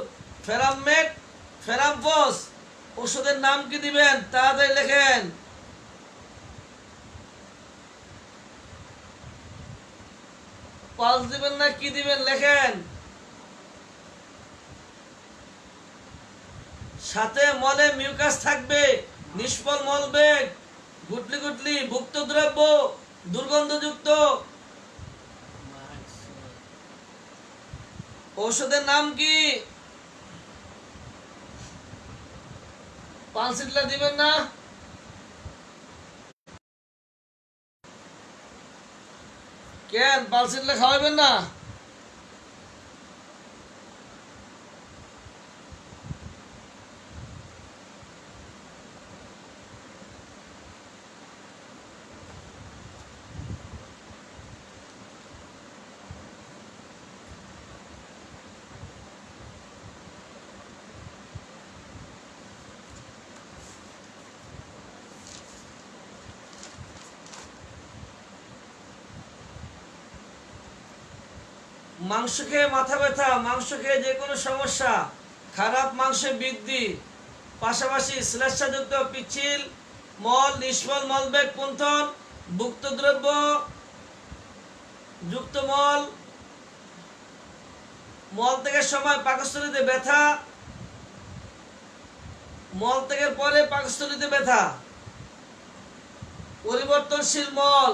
ফেরামেট, ফেরামফস। ওষুধের নাম কি দিবেন? তাড়াতাড়ি লেখেন। পালস দিবেন না কি দিবেন? লেখেন। সাথে মলে মিউকাস থাকবে, নিষ্ফল মলবেগ, গুটলি গুটলি, ভুক্ত দ্রব্য, দুর্গন্ধযুক্ত। মাংস, ঔষধের নাম কি? পালসিডলা দিবেন না? কেন পালসিডলা খাওয়াবেন না? মাংস খেয়ে মাথা ব্যথা, মাংস খেয়ে যে কোনো সমস্যা, খারাপ মাংসে বৃদ্ধি, পাশাপাশি শ্লেষ্মাযুক্ত পিচ্ছিল মল, নিষ্ফল মলবেগ কুণ্ঠন, ভুক্ত দ্রব্য যুক্ত মল, মল থেকে সময় পাকস্থলীতে ব্যথা, মল থেকে পরে পাকস্থলীতে ব্যথা, পরিবর্তনশীল মল,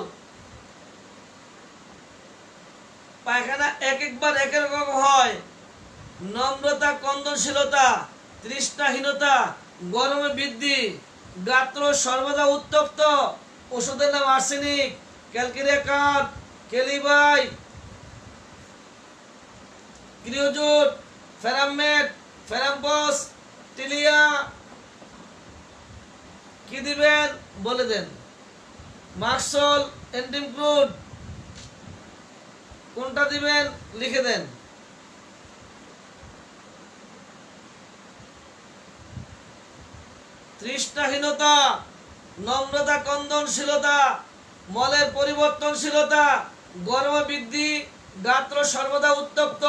পায়খানা এক একবার এক এক রকম হয়, নম্রতা, কন্দনশীলতা, তৃষ্ণাহীনতা, গরমে বৃদ্ধি, গাত্র সর্বদা উত্তপ্ত। ওষুধের নাম আর্সেনিক, ক্যালকিরিয়াকার, কেলিবাই, ক্রিওজোট, ফেরামেট, ফেরাম্পস, টিলিয়া। কি দিবেন? বলে দেন। মার্কসল, এন্টিমক্রুড। কোনটা দিবেন? লিখে দেন। তৃষ্ণাহীনতা, নম্রতা কন্দনশীলতা, মলের পরিবর্তনশীলতা, গরমে বৃদ্ধি, গাত্র সর্বদা উত্তপ্ত।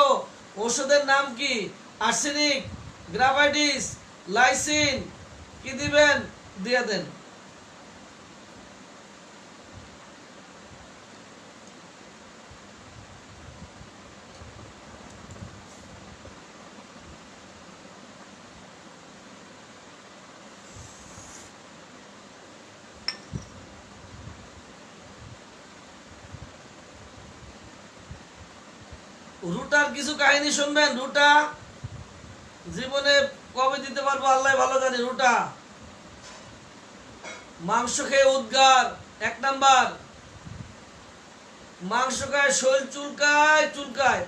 ওষুধের নাম কি? Arsenic, graphites, lysine. কি দিবেন? দিয়ে দেন। রুটার কিছু কাহিনী শুনবেন। রুটা জীবনে কবে দিতে পারবো আল্লাহ ভালো জানে। রুটা মাংস খেয়ে উদ্গার 1 নাম্বার। মাংস খায় শরীর চুলকায় চুলকায়।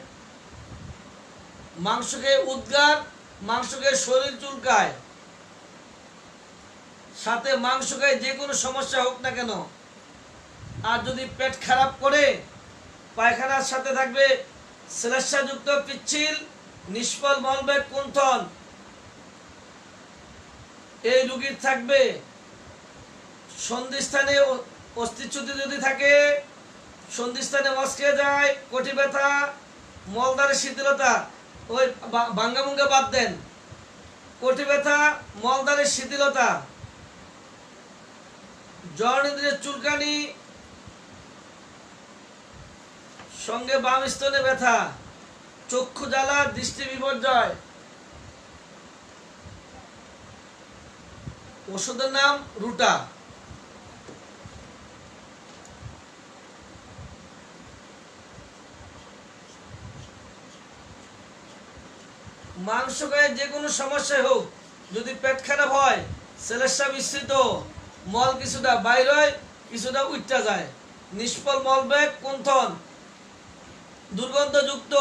মাংস খেয়ে উদ্গার, মাংস খেয়ে শরীর চুলকায়, সাথে মাংস খায় যে কোনো সমস্যা হোক না কেন। আর যদি পেট খারাপ করে পায়খানার সাথে থাকবে শ্লেষ্মাযুক্ত পিচ্ছিল, নিষ্ফল মলবেগ কুণ্ঠন। এই রোগীর থাকবে সন্ধিস্থানে অস্থিচ্যুতি যদি থাকে, সন্ধিস্থানে মচকে যায়, কটি ব্যথা, মলদ্বারের শিথিলতা। ওই ভাঙ্গাভুঙ্গা বাদ দেন। কটি ব্যথা, মলদ্বারের শিথিলতা, জড়নেন্দ্রিয়ের চুলকানি, সঙ্গে বাম স্তনে ব্যথা, চক্ষু জ্বালা, দৃষ্টি বিপর্যয়। ওষুধের নাম রুটা। মাংস খায় যে কোনো সমস্যায় হোক, যদি পেট খারাপ হয়, শ্লেষ্মা মিশ্রিত, মল কিছুটা বাইর হয়, কিছুটা উঠতে যায়, নিষ্ফল মলবেগ কুণ্ঠন, দুর্গন্ধযুক্ত,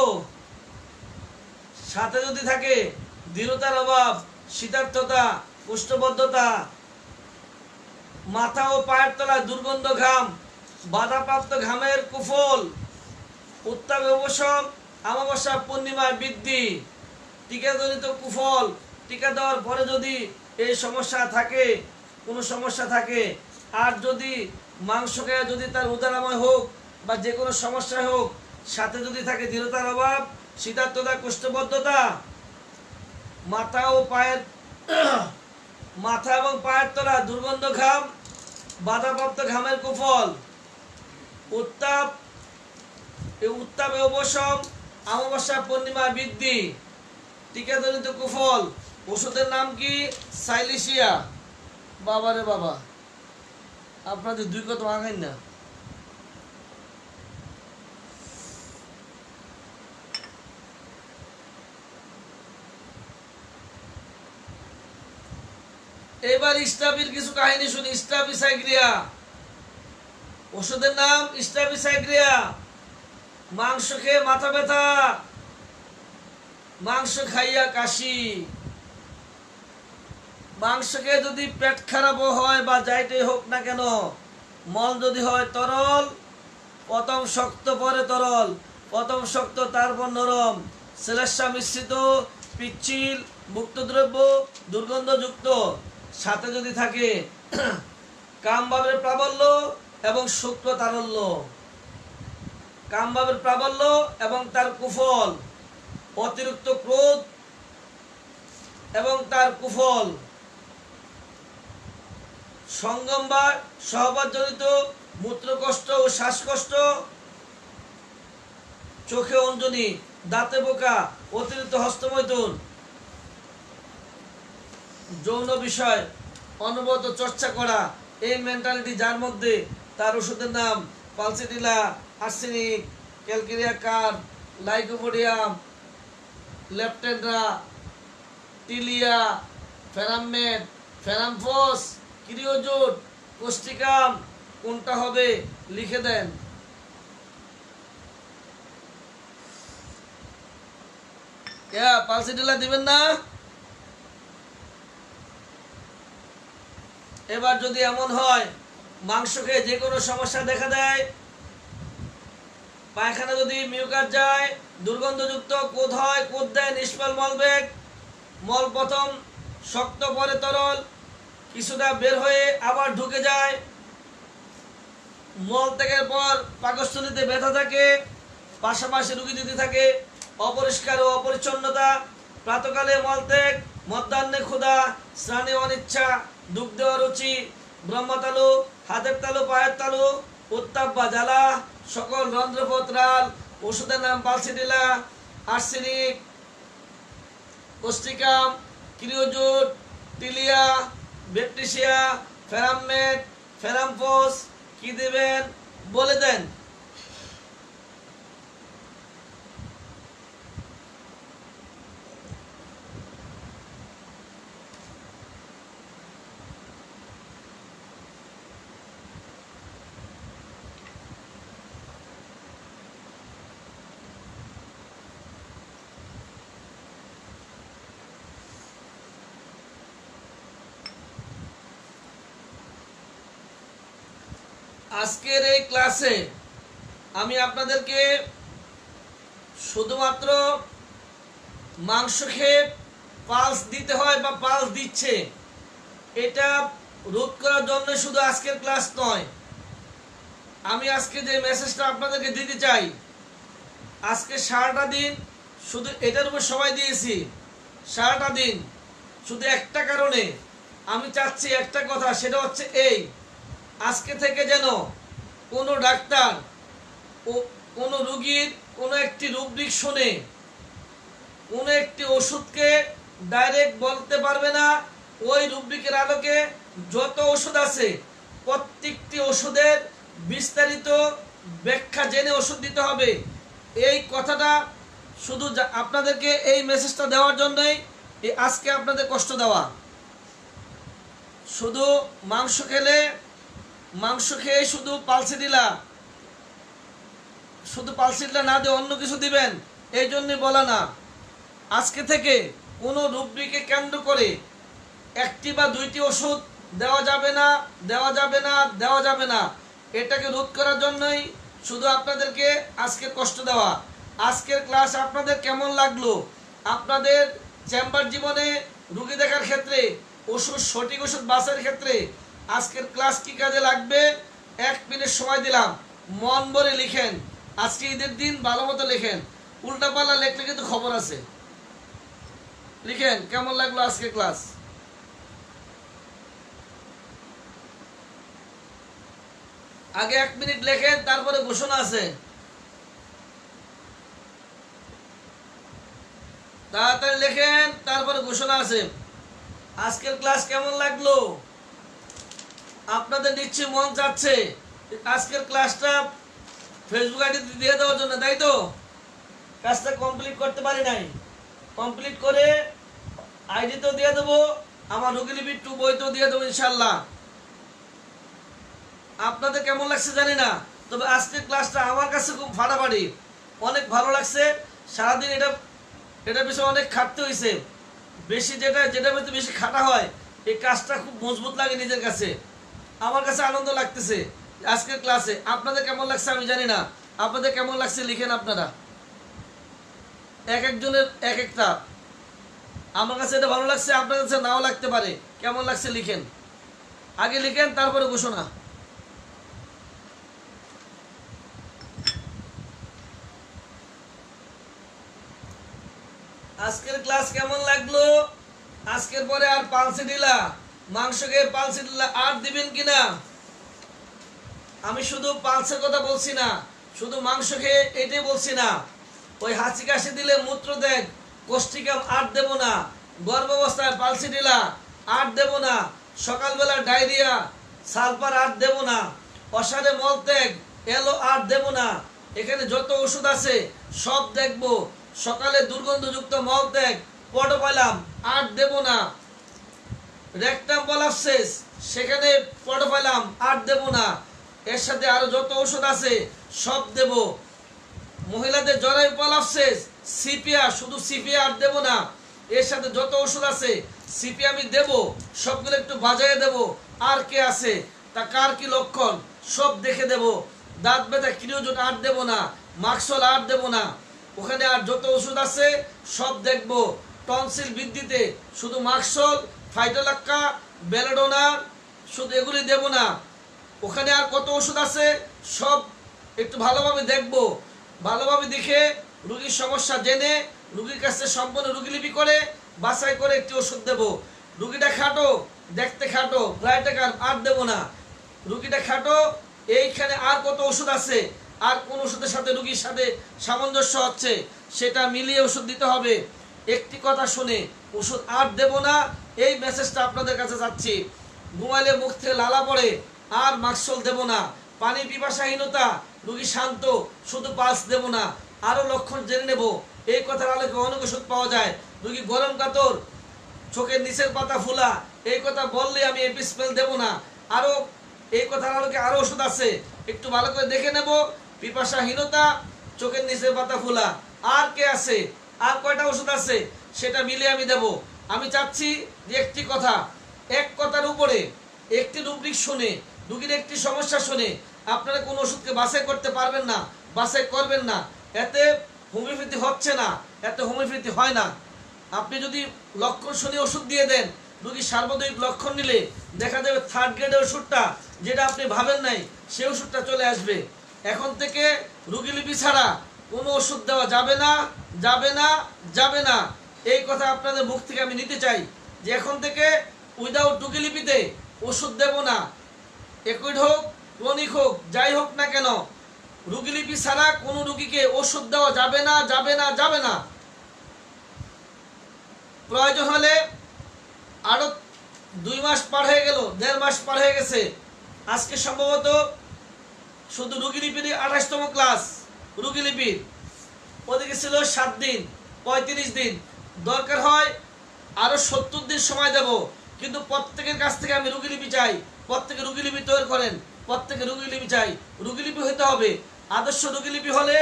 সাথে যদি থাকে দৃঢ়তার অভাব, শীতার্থতা, কোষ্ঠবদ্ধতা, মাথা ও পায়ের তলায় দুর্গন্ধ ঘাম, বাধাপ্রাপ্ত ঘামের কুফল, উত্তাপ অবসম, অমাবস্যা পূর্ণিমায় বৃদ্ধি, টিকাজনিত কুফল, টিকা দেওয়ার পরে যদি এই সমস্যা থাকে, কোনো সমস্যা থাকে, আর যদি মাংস খেয়ে যদি তার উদারাময় হোক বা যে কোনো সমস্যা হোক, সাথে যদি থাকে দৃঢ়তার অভাব, শীতার্থতা, কোষ্ঠবদ্ধতা, মাথা এবং পায়ের তলা দুর্গন্ধ ঘাম, বাধাপ্রাপ্ত ঘামের কুফল, উত্তাপে অবসম, অমাবস্যা পূর্ণিমা বৃদ্ধি, টিকাজনিত কুফল। ওষুধের নাম কি? সাইলিশিয়া। বাবারে বাবা, আপনাদের 2 কথা ভাঙেন না। এবার স্টাফির কিছু কাহিনী শুনি। স্টাফিসাইক্রিয়া। ওষুধের নাম স্টাফিসাইক্রিয়া। মাংস খেয়ে মাথা ব্যথা, মাংস খাইয়া কাশি, মাংস খেয়ে যদি পেট খারাপ হয় বা যাইতেই হোক না কেন, মল যদি হয় তরল, প্রথম শক্ত পরে তরল, প্রথম শক্ত তারপর নরম, শ্লেষ্মা মিশ্রিত, পিচ্ছিল, মুক্তদ্রব্য, দুর্গন্ধযুক্ত, সাথে যদি থাকে কামভাবের প্রাবল্য এবং শুক্র তারল্য, কামভাবের প্রাবল্য এবং তার কুফল, অতিরিক্ত ক্রোধ এবং তার কুফল, সঙ্গম বা সহবাদজনিত মূত্রকষ্ট ও শ্বাসকষ্ট, চোখে অঞ্জনি, দাঁতে পোকা, অতিরিক্ত হস্তমৈথুন, যৌন বিষয় অনবরত চর্চা করা, এই মেন্টালিটি যার মধ্যে, তার ওষুধের নাম pulsatilla, arsenic, calcarea carb, lycopodium, leptandra, tilia, ferrum met, ferrum phos, creosote, causticum. কোনটা হবে লিখে দেন। পালসিটিলা দিবেন না? এবার যদি এমন হয় মাংস খেয়ে যে কোনো সমস্যা দেখা দেয়, পায়খানা যদি মিউকাস যায়, দুর্গন্ধযুক্ত, কোদ হয়, কোদ দেয়, নিষ্ফল মলবেগ, মল প্রথম শক্ত পরে তরল, কিছুটা বের হয়ে আবার ঢুকে যায়, মল ত্যাগের পর পাকস্থলীতে ব্যথা থাকে, পাশাপাশি রুগী দিতে থাকে অপরিষ্কার ও অপরিচ্ছন্নতা, প্রাতকালে মলত্যাগ, মধ্যাহ্নে ক্ষুধা, স্নানে অনিচ্ছা, দুগ্ধ অরুচি, ব্রহ্মতালু, হাতের তালু, পায়ের তালু, উত্তাপ বা জ্বালা, সকল রন্ধ্রপথ রাল, ওষুধের নাম পালসিডিলা, আর্সেনিক, কোস্টিকাম, ক্রিওজুট, টিলিয়া, ব্যাকটেরিয়া, ফেরামমেট, ফেরামফোস। কি দেবেন বলে দেন। আজকের এই ক্লাসে আমি আপনাদেরকে শুধুমাত্র মাংস খেয়ে পালস দিতে হয় বা পালস দিচ্ছে এটা রোধ করার জন্য শুধু আজকের ক্লাস নয়, আমি আজকে যে মেসেজটা আপনাদেরকে দিতে চাই, আজকে সারাটা দিন শুধু এটার উপর সময় দিয়েছি, সারাটা দিন শুধু একটা কারণে আমি চাচ্ছি একটা কথা, সেটা হচ্ছে এই, আজকে থেকে যেন কোনো ডাক্তার ও কোনো রুগীর কোনো একটি রুব্রিক শুনে কোনো একটি ওষুধকে ডাইরেক্ট বলতে পারবে না। ওই রুব্রিকের আলোকে যত ওষুধ আছে প্রত্যেকটি ওষুধের বিস্তারিত ব্যাখ্যা জেনে ওষুধ দিতে হবে। এই কথাটা শুধু আপনাদেরকে এই মেসেজটা দেওয়ার জন্যই আজকে আপনাদের কষ্ট দেওয়া। শুধু মাংস খেয়ে শুধু পালসিডিলা না দিয়ে অন্য কিছু দিবেন এই জন্যই বলা না। আজকে থেকে কোনো রুব্রিকে কেন্দ্র করে একটি বা দুইটি ওষুধ দেওয়া যাবে না। এটাকে রোধ করার জন্যই শুধু আপনাদেরকে আজকের কষ্ট দেওয়া। আজকের ক্লাস আপনাদের কেমন লাগলো? আপনাদের চেম্বার জীবনে রুগী দেখার ক্ষেত্রে সঠিক ওষুধ বাছার ক্ষেত্রে আজকের ক্লাস কি কাজে লাগবে? 1 মিনিট সময় দিলাম, মন ভরে লিখেন। আজকে ঈদের দিন ভালো মতো লিখেন, উল্টাপাল্লা লেখলে কিন্তু খবর আছে। লিখেন কেমন লাগলো আজকে ক্লাস। আগে 1 মিনিট লেখেন, তারপরে ঘোষণা আছে। তাড়াতাড়ি লেখেন, তারপরে ঘোষণা আছে। আজকের ক্লাস কেমন লাগলো? আপনাদের নিশ্চয়ই মন চাচ্ছে আজকের ক্লাসটা ফেসবুক আইডিতে দিয়ে দেওয়ার জন্য, তাই তো? কাজটা কমপ্লিট করতে পারি নাই, কমপ্লিট করে আইডিতেও দিয়ে দেবো, আমার রোগীলিপি 2 বইতেও দিয়ে দেবো ইনশাল্লাহ। আপনাদের কেমন লাগছে জানি না, তবে আজকের ক্লাসটা আমার কাছে খুব ফাটাফাটি, অনেক ভালো লাগছে। সারাদিন এটা বিষয়ে অনেক খাটতে হয়েছে, বেশি যেটা বেশি খাটা হয় এই কাজটা খুব মজবুত লাগে নিজের কাছে। আমার কাছে আনন্দ লাগতেছে আজকের ক্লাসে। আপনাদের কেমন লাগছে আমি জানি না, আপনাদের কেমন লাগছে লিখেন আপনারা। এক একজনের এক একটা। আমার কাছে এটা ভালো লাগছে, আপনার কাছে নাও লাগতে পারে। কেমন লাগছে লিখেন, আগে লিখেন তারপরে ঘোষণা। আজকের ক্লাস কেমন লাগলো? আজকের পরে আর পালসিডিলা মাংস খেয়ে পালসিডিলা আর দিবেন কিনা? আমি শুধু পালসের কথা বলছি না, শুধু মাংস খেয়ে এটাই বলছি না। ওই হাঁচি কাশি দিলে মূত্র দেখ কোষ্ঠিকাম আর দেব না, গর্ভাবস্থায় পালসিডিলা আর দেব না, সকালবেলা ডায়রিয়া সালফার আর দেব না, অসারে মলত্যাগ এলো আর দেব না। এখানে যত ওষুধ আছে সব দেখবো। সকালে দুর্গন্ধযুক্ত মলত্যাগ পটোপাইলাম আর দেব না, রেকটাম পলাপসিস সেখানে পটোপাইলাম আর দেব না। এর সাথে আরো যত ওষুধ আছে সব দেব। মহিলাদের জরায়ু পলাপসিস সিপিয়া, শুধু সিপিয়া আর দেব না, এর সাথে যত ওষুধ আছে সিপিয়া আমি দেব, সবগুলো একটু বাজায় দেব। আর কে আছে তা কার কি লক্ষণ সব দেখে দেব। দাঁত ব্যথা ক্রিওজোট আর দেব না, মাক্সল আর দেব না। ওখানে আর যত ওষুধ আছে সব দেখব। টনসিল বৃদ্ধিতে শুধু মাক্সল, ফাইটোলাক্কা, বেলাডোনা, শুধু এগুলি দেব না, ওখানে আর কত ওষুধ আছে সব একটু ভালোভাবে দেখব। ভালোভাবে দেখে রুগীর সমস্যা জেনে রুগীর কাছে সম্পূর্ণ রুগীলিপি করে বাছাই করে একটি ওষুধ দেব। রুগীটা খাটো, দেখতে খাটো, ফ্লাইটাকার, আর দেব না। রুগীটা খাটো, এইখানে আর কত ওষুধ আছে, আর কোন ওষুধের সাথে রুগীর সাথে সামঞ্জস্য হচ্ছে সেটা মিলিয়ে ওষুধ দিতে হবে। একটি কথা শুনে ওষুধ আর দেব না, এই মেসেজটা আপনাদের কাছে যাচ্ছি। ঘুমাইলে মুখ থেকে লালা পড়ে, আর মাক্সল দেব না। পানি পিপাসাহীনতা, রুগী শান্ত, শুধু পালস দেব না। আরো লক্ষণ জেনে নেব। এই কথার আলোকে অনেক ওষুধ পাওয়া যায়। রুগী গরম কাতর, চোখের নিচের পাতা ফোলা, এই কথা বললে আমি এপিস্পেল দেব না। আরো এই কথার আলোকে আরো ওষুধ আছে, একটু ভালো করে দেখে নেব। পিপাসাহীনতা, চোখের নিচের পাতা ফোলা, আর কে আছে, আর কয়টা ওষুধ আছে সেটা মিলে আমি দেব। আমি চাচ্ছি যে একটি কথা, এক কথার উপরে একটি রুব্রিক শুনে, রুগীর একটি সমস্যা শুনে আপনারা কোন ওষুধকে বাছাই করতে পারবেন না, বাছাই করবেন না। এতে হোমিওপ্যাথি হচ্ছে না, এতে হোমিওপ্যাথি হয় না। আপনি যদি লক্ষণ শুনে ওষুধ দিয়ে দেন, রুগী সার্বজনীন লক্ষণ নিলে দেখা যাবে থার্ড গ্রেডের ওষুধটা, যেটা আপনি ভাবেন নাই, সেই ওষুধটা চলে আসবে। এখন থেকে রুগীলিপি ছাড়া কোনো ওষুধ দেওয়া যাবে না, যাবে না, যাবে না। এই কথা আপনাদের মুখ থেকে আমি নিতে চাই যে এখন থেকে উইদাউট রুগীলিপিতে ওষুধ দেব না। একুইড হোক, ক্রনিক হোক, যাই হোক না কেন, রুগীলিপি ছাড়া কোনো রুগীকে ওষুধ দেওয়া যাবে না, যাবে না, যাবে না। প্রয়োজন হলে আরো 2 মাস পার হয়ে গেল, 1.5 মাস পার হয়ে গেছে, আজকে সম্ভবত শুধু রুগীলিপির 28তম ক্লাস। রুগীলিপির ওদিকে ছিল 7 দিন, 35 দিন, দরকার হয় আরো 70 দিন সময় দেব। কিন্তু প্রত্যেকের কাছ থেকে আমি রুগীলিপি চাই। প্রত্যেকে রুগীলিপি তৈরি করেন, প্রত্যেকে রুগীলিপি চাই। রুগীলিপি হতে হবে, আদর্শ রুগীলিপি হলে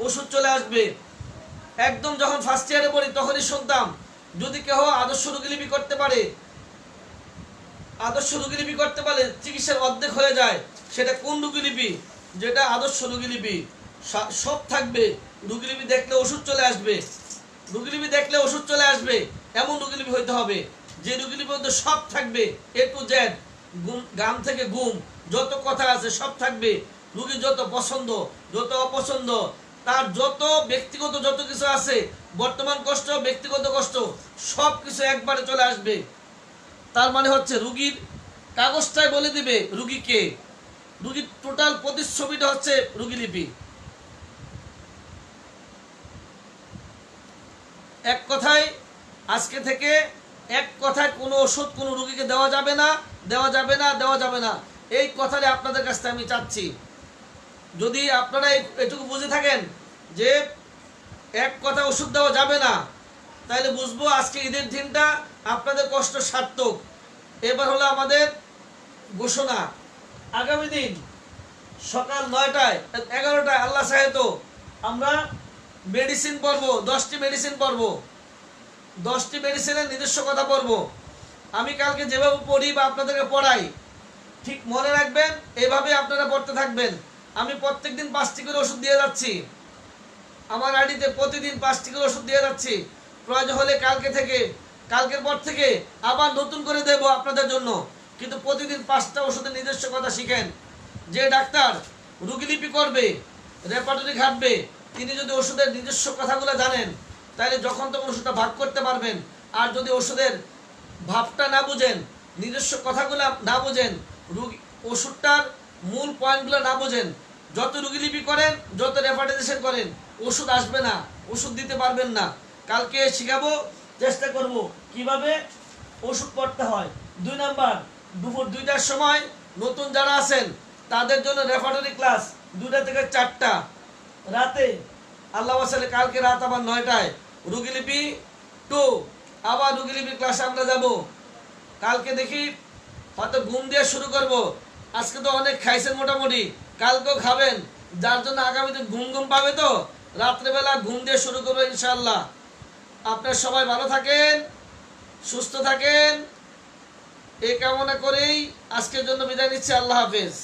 ওষুধ চলে আসবে। একদম যখন ফার্স্ট ইয়ারে পড়ি তখনই শুনতাম, যদি কেউ আদর্শ রুগীলিপি করতে পারে, আদর্শ রুগীলিপি করতে পারলে চিকিৎসার অর্ধেক হয়ে যায়। সেটা কোন রুগীলিপি? যেটা আদর্শ রুগীলিপি, সব থাকবে। রুগীলিপি দেখলে ওষুধ চলে আসবে, রুগীলিপি দেখলে ওষুধ চলে আসবে, এমন রুগীলিপি হইতে হবে যে রুগীলিপির মধ্যে সব থাকবে, এ টু জেড, গান থেকে ঘুম, যত কথা আছে সব থাকবে। রুগীর যত পছন্দ, যত অপছন্দ, তার যত ব্যক্তিগত যত কিছু আছে, বর্তমান কষ্ট, ব্যক্তিগত কষ্ট, সব কিছু একবারে চলে আসবে। তার মানে হচ্ছে রুগীর কাগজটাই বলে দিবে রুগীকে, রুগীর টোটাল প্রতিচ্ছবিটা হচ্ছে রুগীলিপি। এক কথায় আজকে থেকে এক কথায় কোনো ওষুধ কোনো রুগীকে দেওয়া যাবে না, দেওয়া যাবে না, দেওয়া যাবে না। এই কথাটা আপনাদের কাছ থেকে আমি চাচ্ছি। যদি আপনারা এটুকু বুঝে থাকেন যে এক কথা ওষুধ দেওয়া যাবে না, তাহলে বুঝবো আজকে ঈদের দিনটা আপনাদের কষ্ট সার্থক। এবার হলো আমাদের ঘোষণা, আগামী দিন সকাল 9টায় 11টায় আল্লাহ চাহে তো আমরা মেডিসিন পড়ব, 10টি মেডিসিন পড়ব, 10টি মেডিসিনের নিজস্ব কথা পড়ব। আমি কালকে যেভাবে পড়ি বা আপনাদেরকে পড়াই, ঠিক মনে রাখবেন, এভাবে আপনারা পড়তে থাকবেন। আমি প্রত্যেকদিন 5টি করে ওষুধ দিয়ে যাচ্ছি, আমার আইডিতে প্রতিদিন 5টি করে ওষুধ দিয়ে যাচ্ছি। প্রয়োজন হলে কালকের পর থেকে আবার নতুন করে দেব আপনাদের জন্য। কিন্তু প্রতিদিন 5টা ওষুধের নিজস্ব কথা শিখেন। যে ডাক্তার রুগীলিপি করবে, রেপার্টরি ঘাটবে, তিনি যদি ওষুধের নিজস্ব কথাগুলো জানেন, তাহলে যখন তখন ওষুধটা ভাগ করতে পারবেন। আর যদি ওষুধের ভাবটা না বুঝেন, নিজস্ব কথাগুলো না বুঝেন, ওষুধটার মূল পয়েন্টগুলো না বুঝেন, যত রুগীলিপি করেন, যত রেপার্টাইজেশন করেন, ওষুধ আসবে না, ওষুধ দিতে পারবেন না। কালকে শিখাবো, চেষ্টা করব কিভাবে ওষুধ পড়তে হয়। 2 নাম্বার, দুপুর 2টার সময় নতুন যারা আছেন তাদের জন্য রেপার্টরি ক্লাস 2টা থেকে 4টা। রাতে আল্লাহ ওয়াসালে কালকে রাত আবার 9টায় রুগীলিপি 2, আবার রুগীলিপি ক্লাসে আমরা যাব। কালকে দেখি হয়তো ঘুম দিয়ে শুরু করব। আজকে তো অনেক খাইছেন মোটামুটি, কালকেও খাবেন, যার জন্য আগামীতে ঘুম ঘুম পাবে, তো রাত্রেবেলা ঘুম দিয়ে শুরু করবো ইনশাআল্লাহ। আপনারা সবাই ভালো থাকেন, সুস্থ থাকেন, এই কামনা করেই আজকের জন্য বিদায় নিচ্ছি। আল্লাহ হাফেজ।